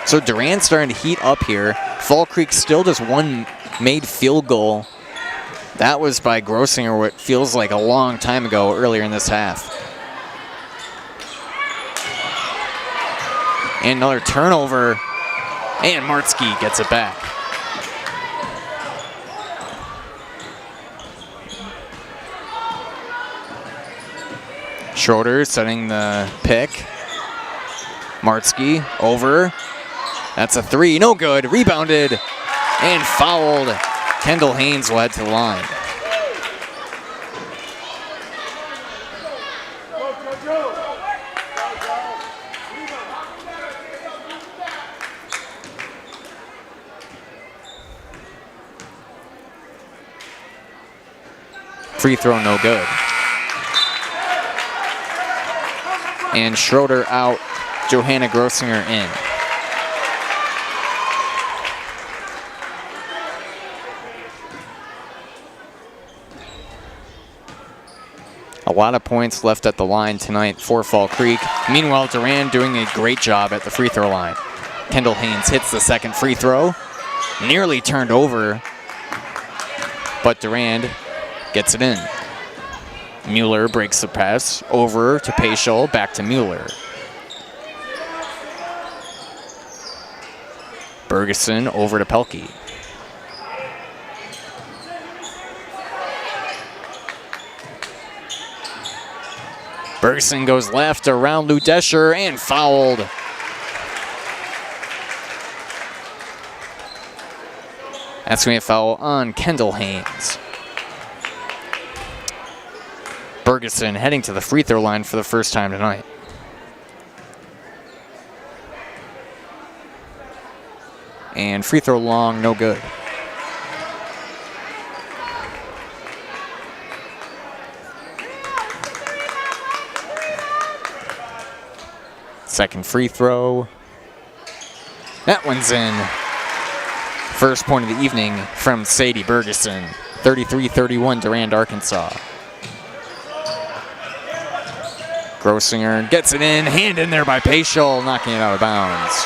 So Durand starting to heat up here. Fall Creek still just one made field goal. That was by Grossinger, what feels like a long time ago earlier in this half. And another turnover. And Martzke gets it back. Schroeder setting the pick. Martzke over. That's a three, no good. Rebounded and fouled. Kendall Haynes will head to the line. Free throw, no good. And Schroeder out, Johanna Grossinger in. A lot of points left at the line tonight for Fall Creek. Meanwhile, Durand doing a great job at the free throw line. Kendall Haynes hits the second free throw. Nearly turned over, but Durand gets it in. Mueller breaks the pass over to Paschal, back to Mueller. Bergeson over to Pelkey. Bergeson goes left around Ludesher and fouled. That's going to be a foul on Kendall Haynes. Bergeson heading to the free throw line for the first time tonight. And free throw long, no good. Second free throw. That one's in. First point of the evening from Sadie Bergeson. 33-31 Durand-Arkansaw. Grossinger gets it in, hand in there by Paschal, knocking it out of bounds.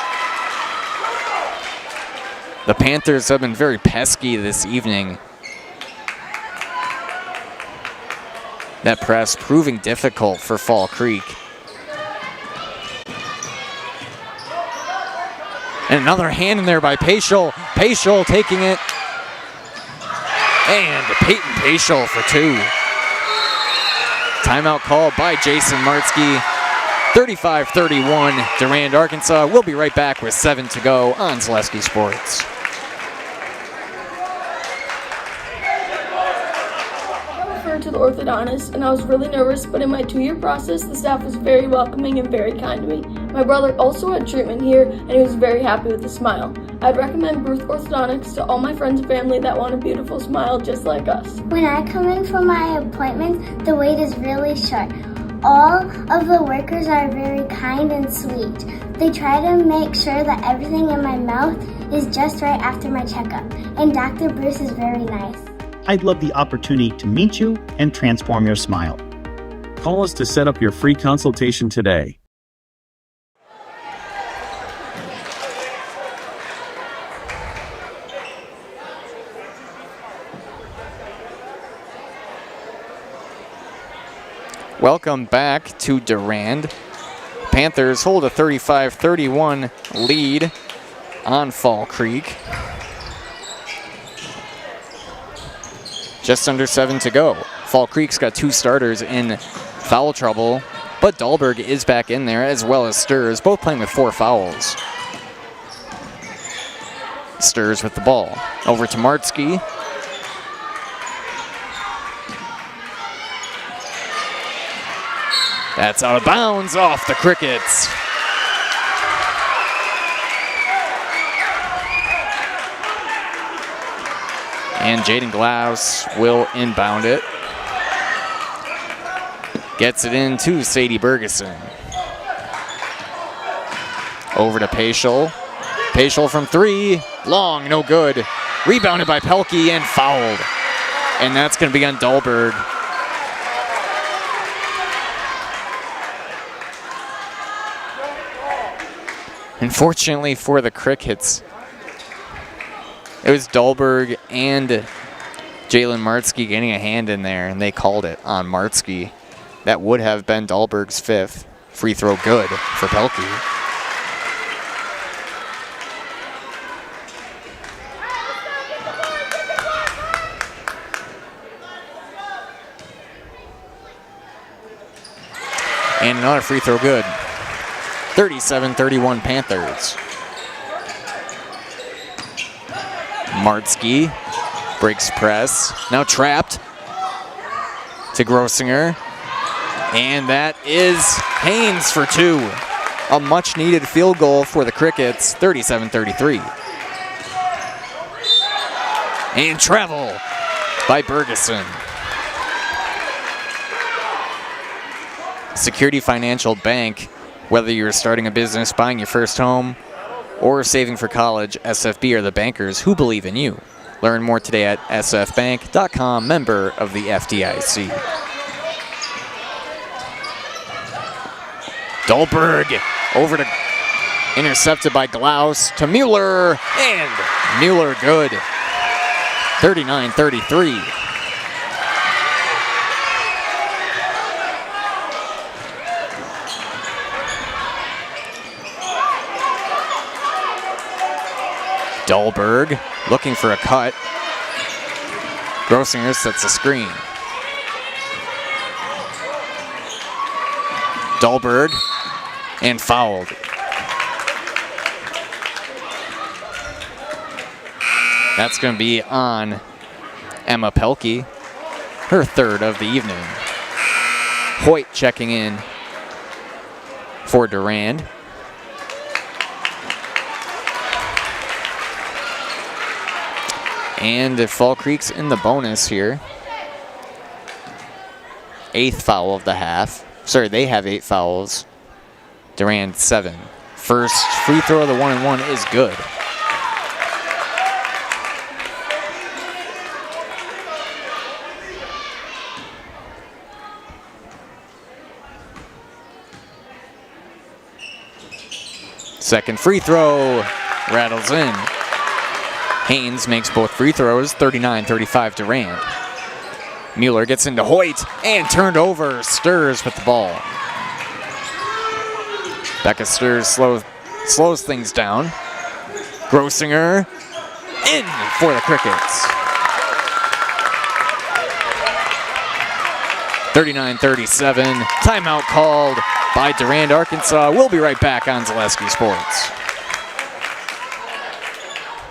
The Panthers have been very pesky this evening. That press proving difficult for Fall Creek. And another hand in there by Paschal. Paschal taking it. And Peyton Paschal for two. Timeout called by Jason Martzke. 35-31 Durand-Arkansaw. We'll be right back with 7 to go on Zaleski Sports. To the orthodontist, and I was really nervous, but in my 2-year process, the staff was very welcoming and very kind to me. My brother also had treatment here, and he was very happy with the smile. I'd recommend Bruce Orthodontics to all my friends and family that want a beautiful smile just like us. When I come in for my appointment, the wait is really short. All of the workers are very kind and sweet. They try to make sure that everything in my mouth is just right after my checkup, and Dr. Bruce is very nice. I'd love the opportunity to meet you and transform your smile. Call us to set up your free consultation today. Welcome back to Durand. Panthers hold a 35-31 lead on Fall Creek. Just under 7 to go. Fall Creek's got 2 starters in foul trouble, but Dahlberg is back in there as well as Sturz, both playing with 4 fouls. Sturz with the ball. Over to Martzke. That's out of bounds off the Crickets. And Jaden Glaus will inbound it. Gets it into Sadie Bergeson. Over to Paschal. Paschal from 3. Long, no good. Rebounded by Pelkey and fouled. And that's going to be on Dahlberg. Unfortunately for the Crickets, it was Dahlberg and Jalen Martzke getting a hand in there, and they called it on Martzke. That would have been Dahlberg's 5th. Free throw good for Pelkey. And another free throw good. 37-31 Panthers. Martzke breaks press. Now trapped to Grossinger. And that is Haynes for 2. A much needed field goal for the Crickets, 37-33. And travel by Bergeson. Security Financial Bank, whether you're starting a business, buying your first home, or saving for college, SFB are the bankers who believe in you. Learn more today at sfbank.com, member of the FDIC. Dahlberg over to intercepted by Glaus to Mueller, and Mueller good. 39-33. Dahlberg looking for a cut. Grossinger sets a screen. Dahlberg and fouled. That's going to be on Emma Pelkey, her third of the evening. Hoyt checking in for Durand. And if Fall Creek's in the bonus here, 8th foul of the half. Sorry, they have 8 fouls. Durand 7. First free throw of the 1-and-1 is good. Second free throw rattles in. Haynes makes both free throws, 39-35 Durand. Mueller gets into Hoyt and turned over. Stirs with the ball. Becca Stirs slows things down. Grossinger in for the Crickets. 39-37. Timeout called by Durand-Arkansaw. We'll be right back on Zaleski Sports.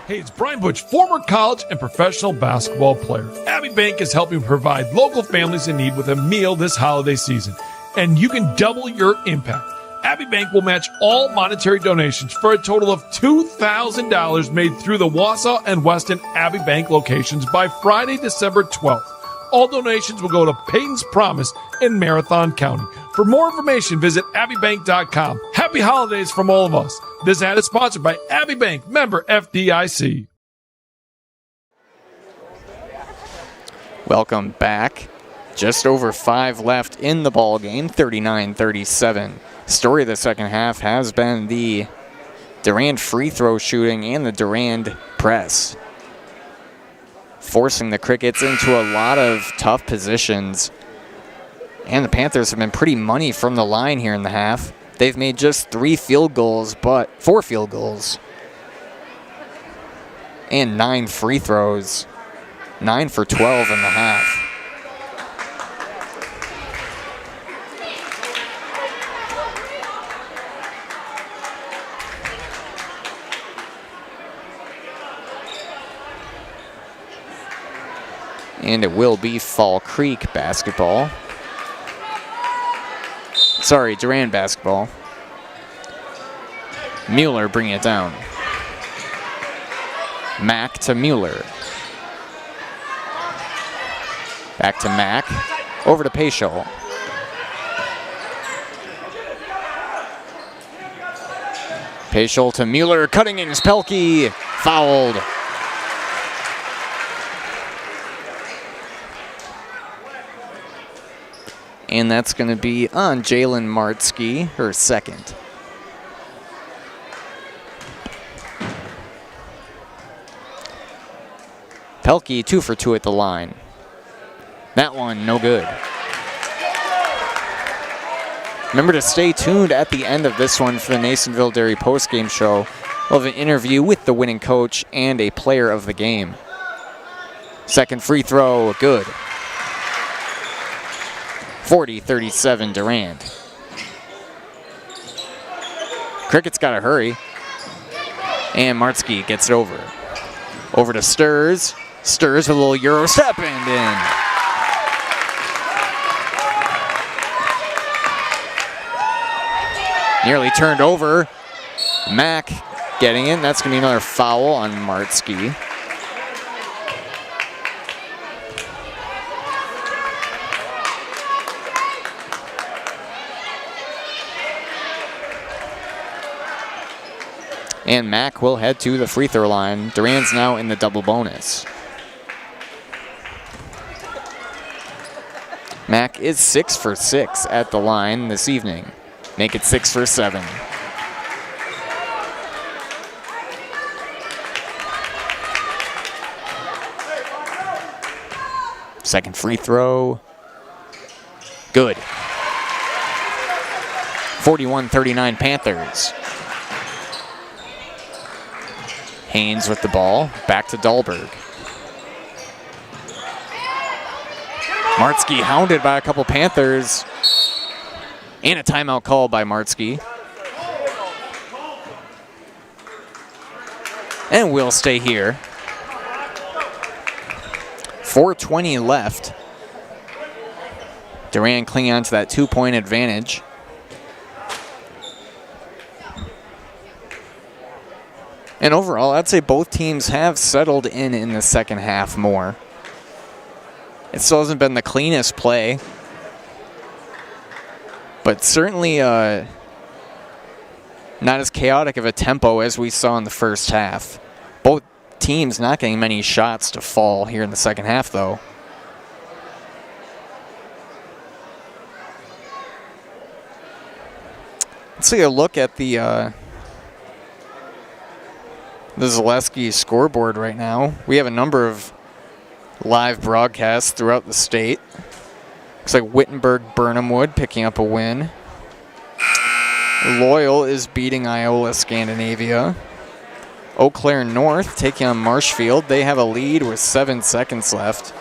Hey, it's Brian Butch, former college and professional basketball player. Abbey Bank is helping provide local families in need with a meal this holiday season, and you can double your impact. Abbey Bank will match all monetary donations for a total of $2,000 made through the Wausau and Weston Abbey Bank locations by Friday, December 12th. All donations will go to Peyton's Promise in Marathon County. For more information, visit abbeybank.com. Happy holidays from all of us. This ad is sponsored by Abbey Bank, member FDIC. Welcome back. Just over 5 left in the ball game, 39-37. Story of the second half has been the Durand free throw shooting and the Durand press, forcing the Crickets into a lot of tough positions. And the Panthers have been pretty money from the line here in the half. They've made just 4 field goals, and 9 free throws. 9 for 12 in the half. And it will be Fall Creek basketball. Sorry, Durand basketball. Mueller bringing it down. Mack to Mueller. Back to Mack. Over to Paschal. Paschal to Mueller. Cutting in is Pelkey. Fouled. And that's going to be on Jalen Martzke, her second. Pelkey 2 for 2 at the line. That one, no good. Remember to stay tuned at the end of this one for the Nasonville Dairy postgame show. We'll have an interview with the winning coach and a player of the game. Second free throw, good. 40-37 Durand. Cricket's got to hurry. And Martzke gets it over. Over to Stirs. Stirs with a little Euro step and in. Nearly turned over. Mack getting in. That's going to be another foul on Martzke. And Mack will head to the free throw line. Durand's now in the double bonus. Mack is 6 for 6 at the line this evening. Make it 6 for 7. Second free throw. Good. 41-39 Panthers. Haynes with the ball, back to Dahlberg. Martzke hounded by a couple Panthers. And a timeout call by Martzke. And we'll stay here. 4:20 left. Durand clinging on to that 2-point advantage. And overall, I'd say both teams have settled in the second half more. It still hasn't been the cleanest play, but certainly not as chaotic of a tempo as we saw in the first half. Both teams not getting many shots to fall here in the second half, though. Let's take a look at the Zaleski scoreboard right now. We have a number of live broadcasts throughout the state. Looks like Wittenberg-Burnhamwood picking up a win. Loyal is beating Iola Scandinavia. Eau Claire North taking on Marshfield. They have a lead with 7 seconds left.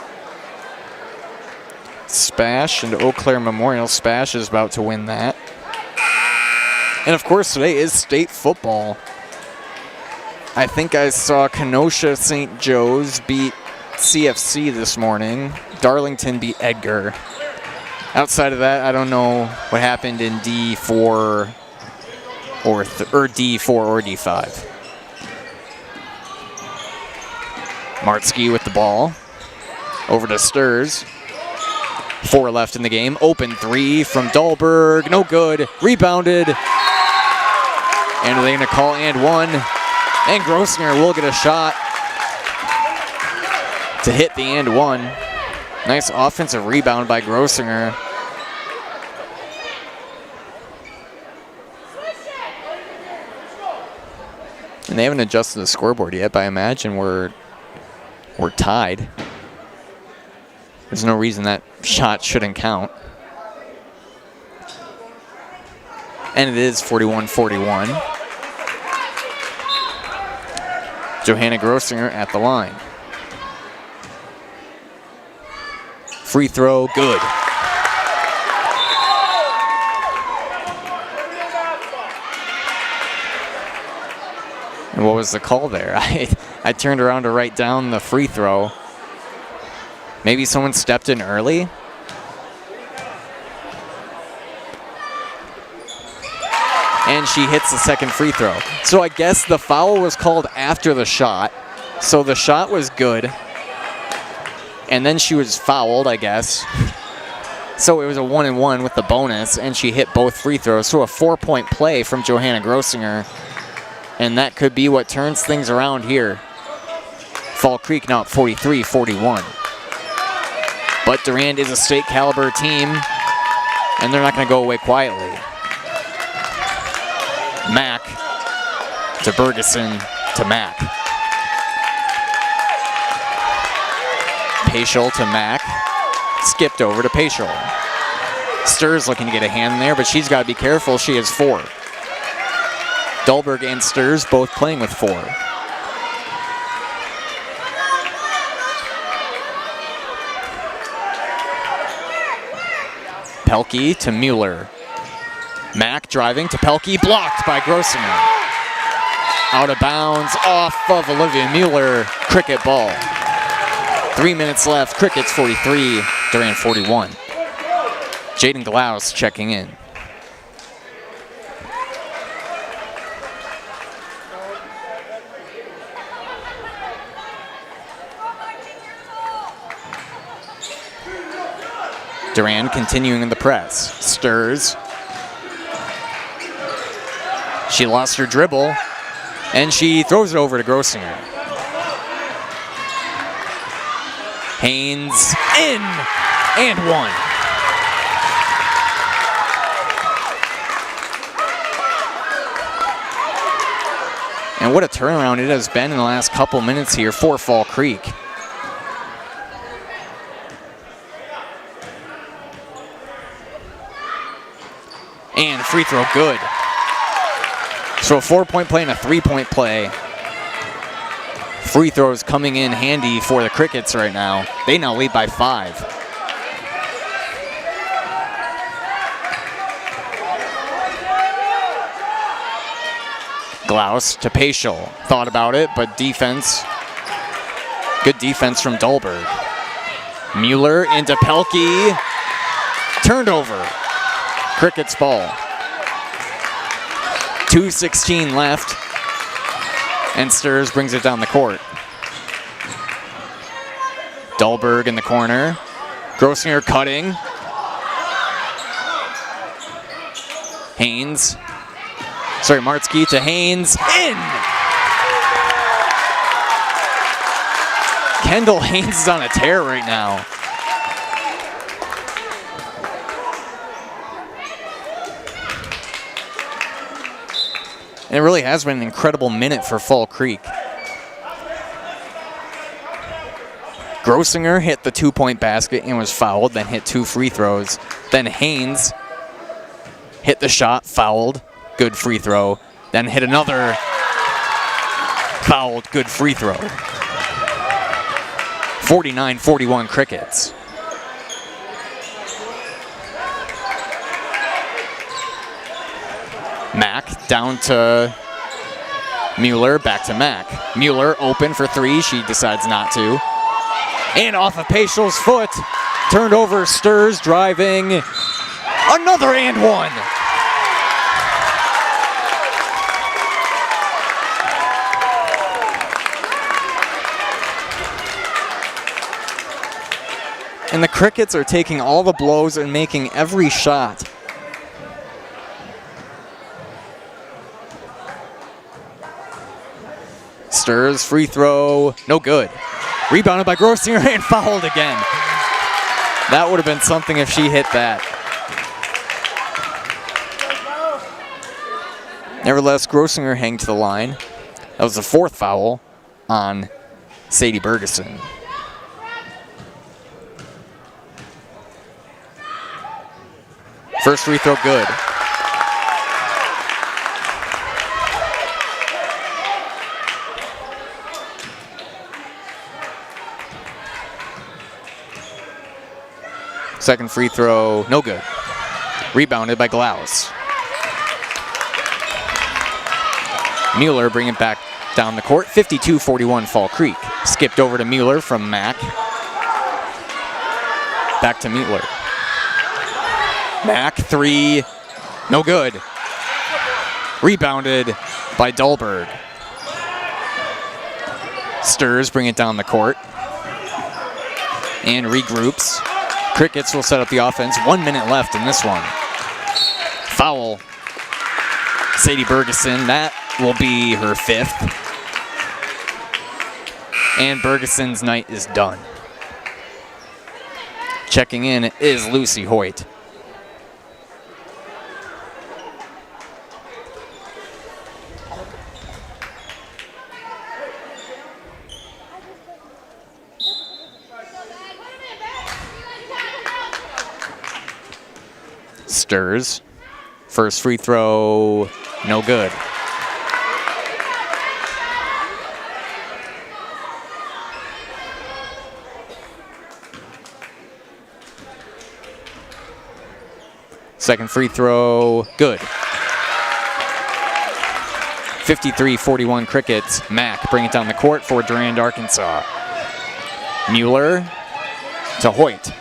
Spash and Eau Claire Memorial. Spash is about to win that. And of course, today is state football. I think I saw Kenosha St. Joe's beat CFC this morning. Darlington beat Edgar. Outside of that, I don't know what happened in D4 or D4 or D5. Martzke with the ball. Over to Stirs. 4 left in the game. Open 3 from Dahlberg. No good. Rebounded. And they're going to call and one. And Grossinger will get a shot to hit the and one. Nice offensive rebound by Grossinger. And they haven't adjusted the scoreboard yet, but I imagine we're tied. There's no reason that shot shouldn't count. And it is 41-41. Johanna Grossinger at the line. Free throw, good. And what was the call there? I turned around to write down the free throw. Maybe someone stepped in early? And she hits the second free throw. So I guess the foul was called after the shot. So the shot was good. And then she was fouled, I guess. So it was a 1-and-1 with the bonus, and she hit both free throws. So a 4-point play from Johanna Grossinger. And that could be what turns things around here. Fall Creek now at 43-41. But Durand is a state caliber team, and they're not going to go away quietly. Mack to Bergeson to Mack. Paschal to Mack. Skipped over to Paschal. Stirs looking to get a hand there, but she's got to be careful. She has 4. Dahlberg and Stirs both playing with 4. Pelkey to Mueller. Mack driving to Pelkey, blocked by Grossinger. Out of bounds, off of Olivia Mueller, Cricket ball. 3 minutes left, Crickets 43, Durand 41. Jaden Glaus checking in. Durand continuing in the press. Stirs. She lost her dribble, and she throws it over to Grossinger. Haynes in, and one. And what a turnaround it has been in the last couple minutes here for Fall Creek. And free throw good. So a 4-point play and a 3-point play. Free throws coming in handy for the Crickets right now. They now lead by 5. Glaus to Paschal. Thought about it, but defense. Good defense from Dahlberg. Mueller into Pelkey. Turned over. Crickets ball. 2:16 left. And Stirs brings it down the court. Dahlberg in the corner. Grossinger cutting. Haynes. Martzke to Haynes. In! Kendall Haynes is on a tear right now. And it really has been an incredible minute for Fall Creek. Grossinger hit the 2-point basket and was fouled, then hit 2 free throws. Then Haynes hit the shot, fouled, good free throw. Then hit another, fouled, good free throw. 49-41 Crickets. Mack down to Mueller, back to Mack. Mueller open for 3, she decides not to. And off of Paschal's foot, turned over, Stirs, driving. Another and one. And the Crickets are taking all the blows and making every shot. Stirs, free throw, no good. Rebounded by Grossinger and fouled again. That would have been something if she hit that. Nevertheless, Grossinger hang to the line. That was the 4th foul on Sadie Bergeson. First free throw good. Second free throw, no good. Rebounded by Glaus. Mueller bringing it back down the court. 52-41 Fall Creek. Skipped over to Mueller from Mack. Back to Mueller. Mack, 3, no good. Rebounded by Dahlberg. Stirs bring it down the court. And regroups. Crickets will set up the offense. 1 minute left in this one. Foul. Sadie Bergeson, that will be her 5th. And Bergeson's night is done. Checking in is Lucy Hoyt. Stirs. First free throw, no good. Second free throw, good. 53-41 Crickets. Mack bring it down the court for Durand-Arkansaw. Mueller to Hoyt.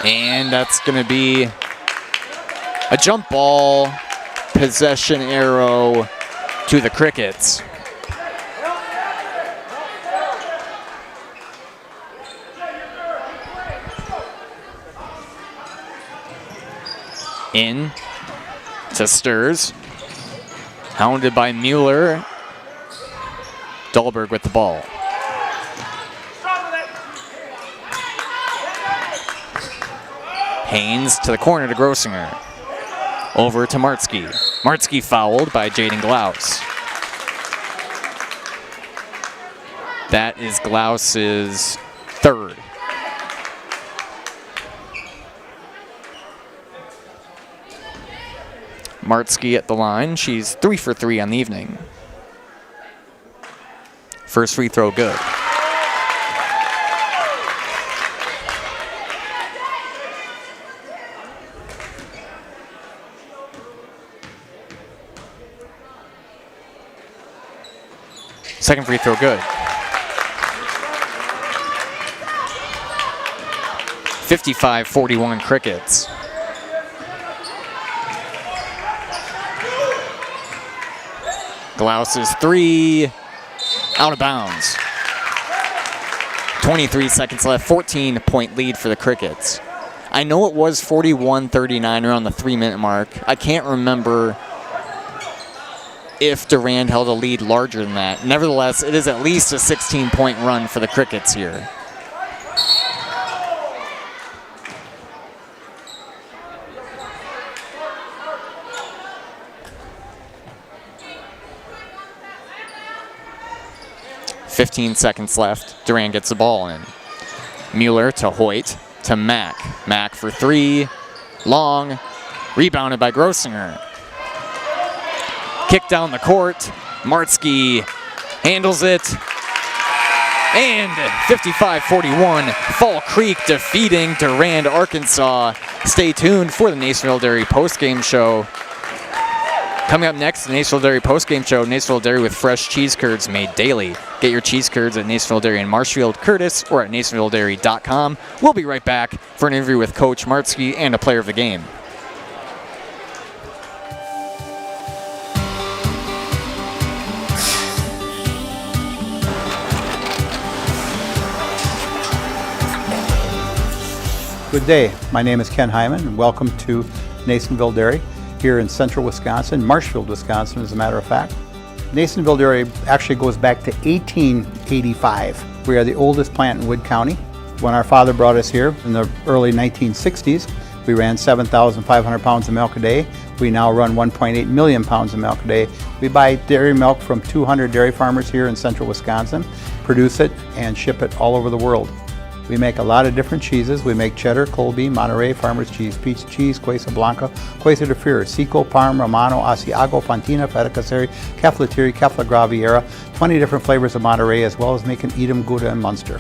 And that's going to be a jump ball, possession arrow to the Crickets. In to Sturs. Hounded by Mueller. Dahlberg with the ball. Haynes to the corner to Grossinger. Over to Martzke. Martzke fouled by Jaden Glaus. That is Glaus's third. Martzke at the line. She's 3 for 3 on the evening. First free throw good. Second free throw good. 55-41 Crickets. Glaus's three, out of bounds. 23 seconds left, 14-point lead for the Crickets. I know it was 41-39 around the 3-minute mark. I can't remember if Durand held a lead larger than that. Nevertheless, it is at least a 16-point run for the Crickets here. .15 seconds left. Durand gets the ball in. Mueller to Hoyt to Mack. Mack for three. Long. Rebounded by Grossinger. Kick down the court. Martzke handles it. And 55-41, Fall Creek defeating Durand-Arkansaw. Stay tuned for the Nacerville Dairy postgame show. Coming up next, the Nacerville Dairy postgame show, Nacerville Dairy with fresh cheese curds made daily. Get your cheese curds at Nacerville Dairy in Marshfield, Curtis, or at nacervilledairy.com. We'll be right back for an interview with Coach Martzke and a player of the game. Good day. My name is Ken Hyman, and welcome to Nacerville Dairy here in central Wisconsin, Marshfield, Wisconsin, as a matter of fact. Nacerville Dairy actually goes back to 1885. We are the oldest plant in Wood County. When our father brought us here in the early 1960s, we ran 7,500 pounds of milk a day. We now run 1.8 million pounds of milk a day. We buy dairy milk from 200 dairy farmers here in central Wisconsin, produce it, and ship it all over the world. We make a lot of different cheeses. We make cheddar, Colby, Monterey, Farmer's Cheese, Peach Cheese, Quesa Blanca, Quesa de Freer, Seco, Parm, Romano, Asiago, Fontina, Feta Caseri, Caflatiri, Cafla Graviera, 20 different flavors of Monterey, as well as making Edam, Gouda, and Munster.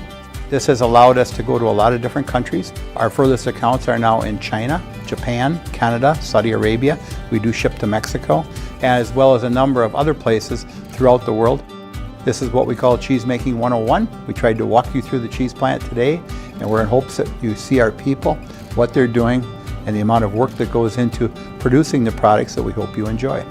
This has allowed us to go to a lot of different countries. Our furthest accounts are now in China, Japan, Canada, Saudi Arabia. We do ship to Mexico, as well as a number of other places throughout the world. This is what we call Cheese Making 101. We tried to walk you through the cheese plant today, and we're in hopes that you see our people, what they're doing, and the amount of work that goes into producing the products that we hope you enjoy.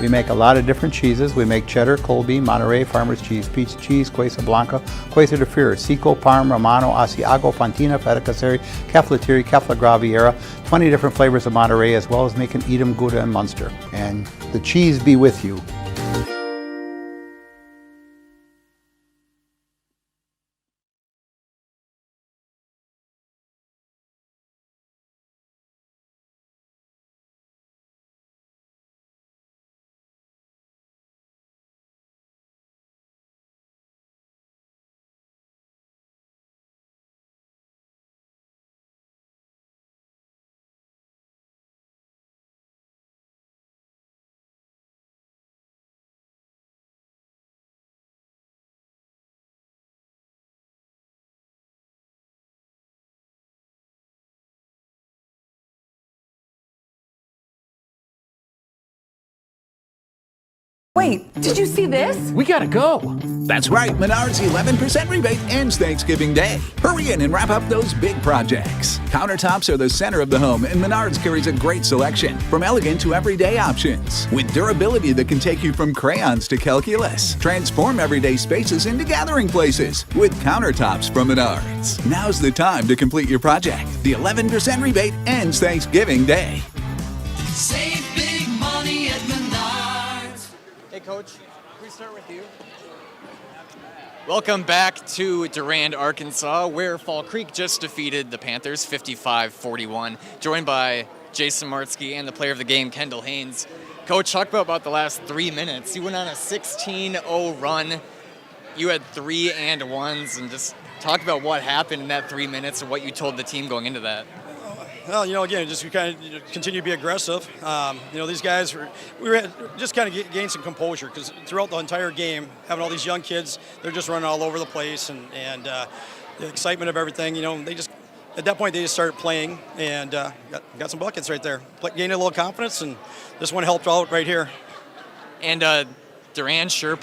We make a lot of different cheeses. We make cheddar, Colby, Monterey, Farmer's Cheese, Pizza Cheese, Quesa Blanca, Quesa de Fir, Seco, Parm, Romano, Asiago, Fontina, Feta Caseri, Caflatiri, Cafla Graviera, 20 different flavors of Monterey, as well as making Edam, Gouda, and Munster. And the cheese be with you. Wait, did you see this? We gotta go. That's right, Menards 11% rebate ends Thanksgiving Day. Hurry in and wrap up those big projects. Countertops are the center of the home, and Menards carries a great selection, from elegant to everyday options, with durability that can take you from crayons to calculus. Transform everyday spaces into gathering places with countertops from Menards. Now's the time to complete your project. The 11% rebate ends Thanksgiving Day. Save big money at Menards. Hey, Coach, can we start with you? Welcome back to Durand-Arkansaw, where Fall Creek just defeated the Panthers 55-41, joined by Jason Martzke and the player of the game, Kendall Haynes. Coach, talk about the last 3 minutes. You went on a 16-0 run. You had 3 and 1s, and just talk about what happened in that 3 minutes and what you told the team going into that. Well, again, just we kind of continue to be aggressive. These guys, we were just kind of gained some composure because throughout the entire game, having all these young kids, they're just running all over the place, and the excitement of everything. They just at that point they just started playing and got some buckets right there. Gained a little confidence, and this one helped out right here. And Durand sure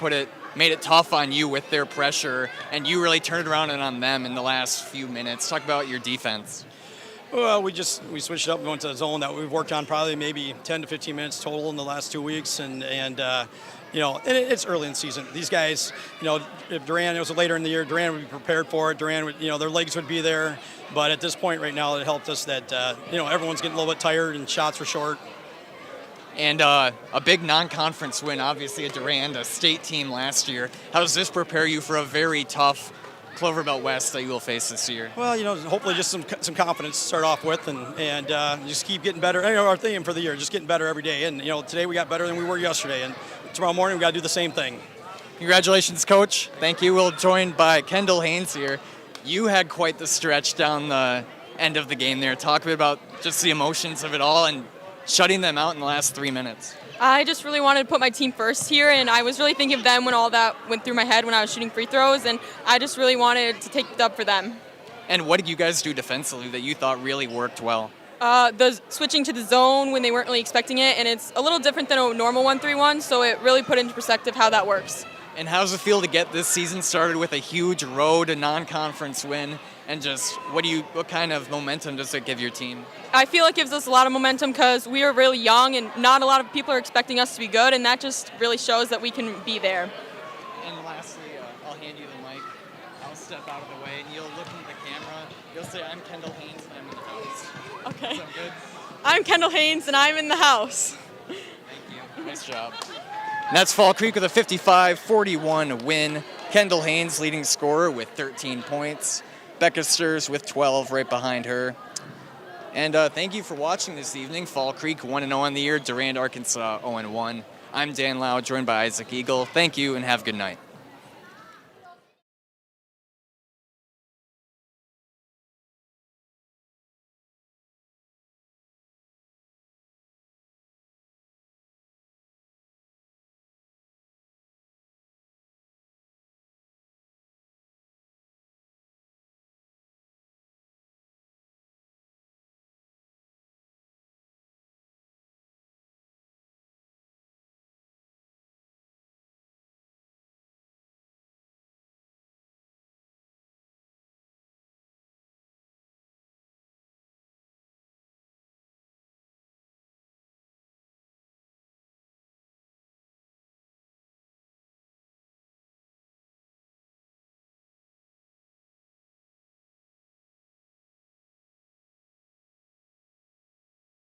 made it tough on you with their pressure, and you really turned around and on them in the last few minutes. Talk about your defense. Well, we switched it up and went to a zone that we've worked on probably maybe 10 to 15 minutes total in the last 2 weeks, and it's early in the season. These guys, if Durand, it was later in the year, Durand would be prepared for it. Durand would, their legs would be there, but at this point right now, it helped us that everyone's getting a little bit tired and shots were short. And a big non-conference win, obviously at Durand, a state team last year. How does this prepare you for a very tough Clover Belt West that you will face this year? Well, hopefully just some confidence to start off with, and just keep getting better. Our theme for the year, just getting better every day. And today we got better than we were yesterday, and tomorrow morning we got to do the same thing. Congratulations, Coach. Thank you. We're joined by Kendall Haynes here. You had quite the stretch down the end of the game there. Talk a bit about just the emotions of it all and shutting them out in the last 3 minutes. I just really wanted to put my team first here, and I was really thinking of them when all that went through my head when I was shooting free throws, and I just really wanted to take it up for them. And what did you guys do defensively that you thought really worked well? The switching to the zone when they weren't really expecting it, and it's a little different than a normal 1-3-1, so it really put into perspective how that works. And how does it feel to get this season started with a huge road non-conference win? And just what kind of momentum does it give your team? I feel it gives us a lot of momentum because we are really young and not a lot of people are expecting us to be good, and that just really shows that we can be there. And lastly, I'll hand you the mic. I'll step out of the way, and you'll look into the camera. You'll say, "I'm Kendall Haynes, and I'm in the house." Okay. Sound good? I'm Kendall Haynes, and I'm in the house. Thank you. Nice job. And that's Fall Creek with a 55-41 win. Kendall Haynes leading scorer with 13 points. Becca Sturs with 12 right behind her. And thank you for watching this evening. Fall Creek 1-0 on the year. Durand-Arkansaw 0-1. I'm Dan Lau, joined by Isaac Eagle. Thank you and have a good night.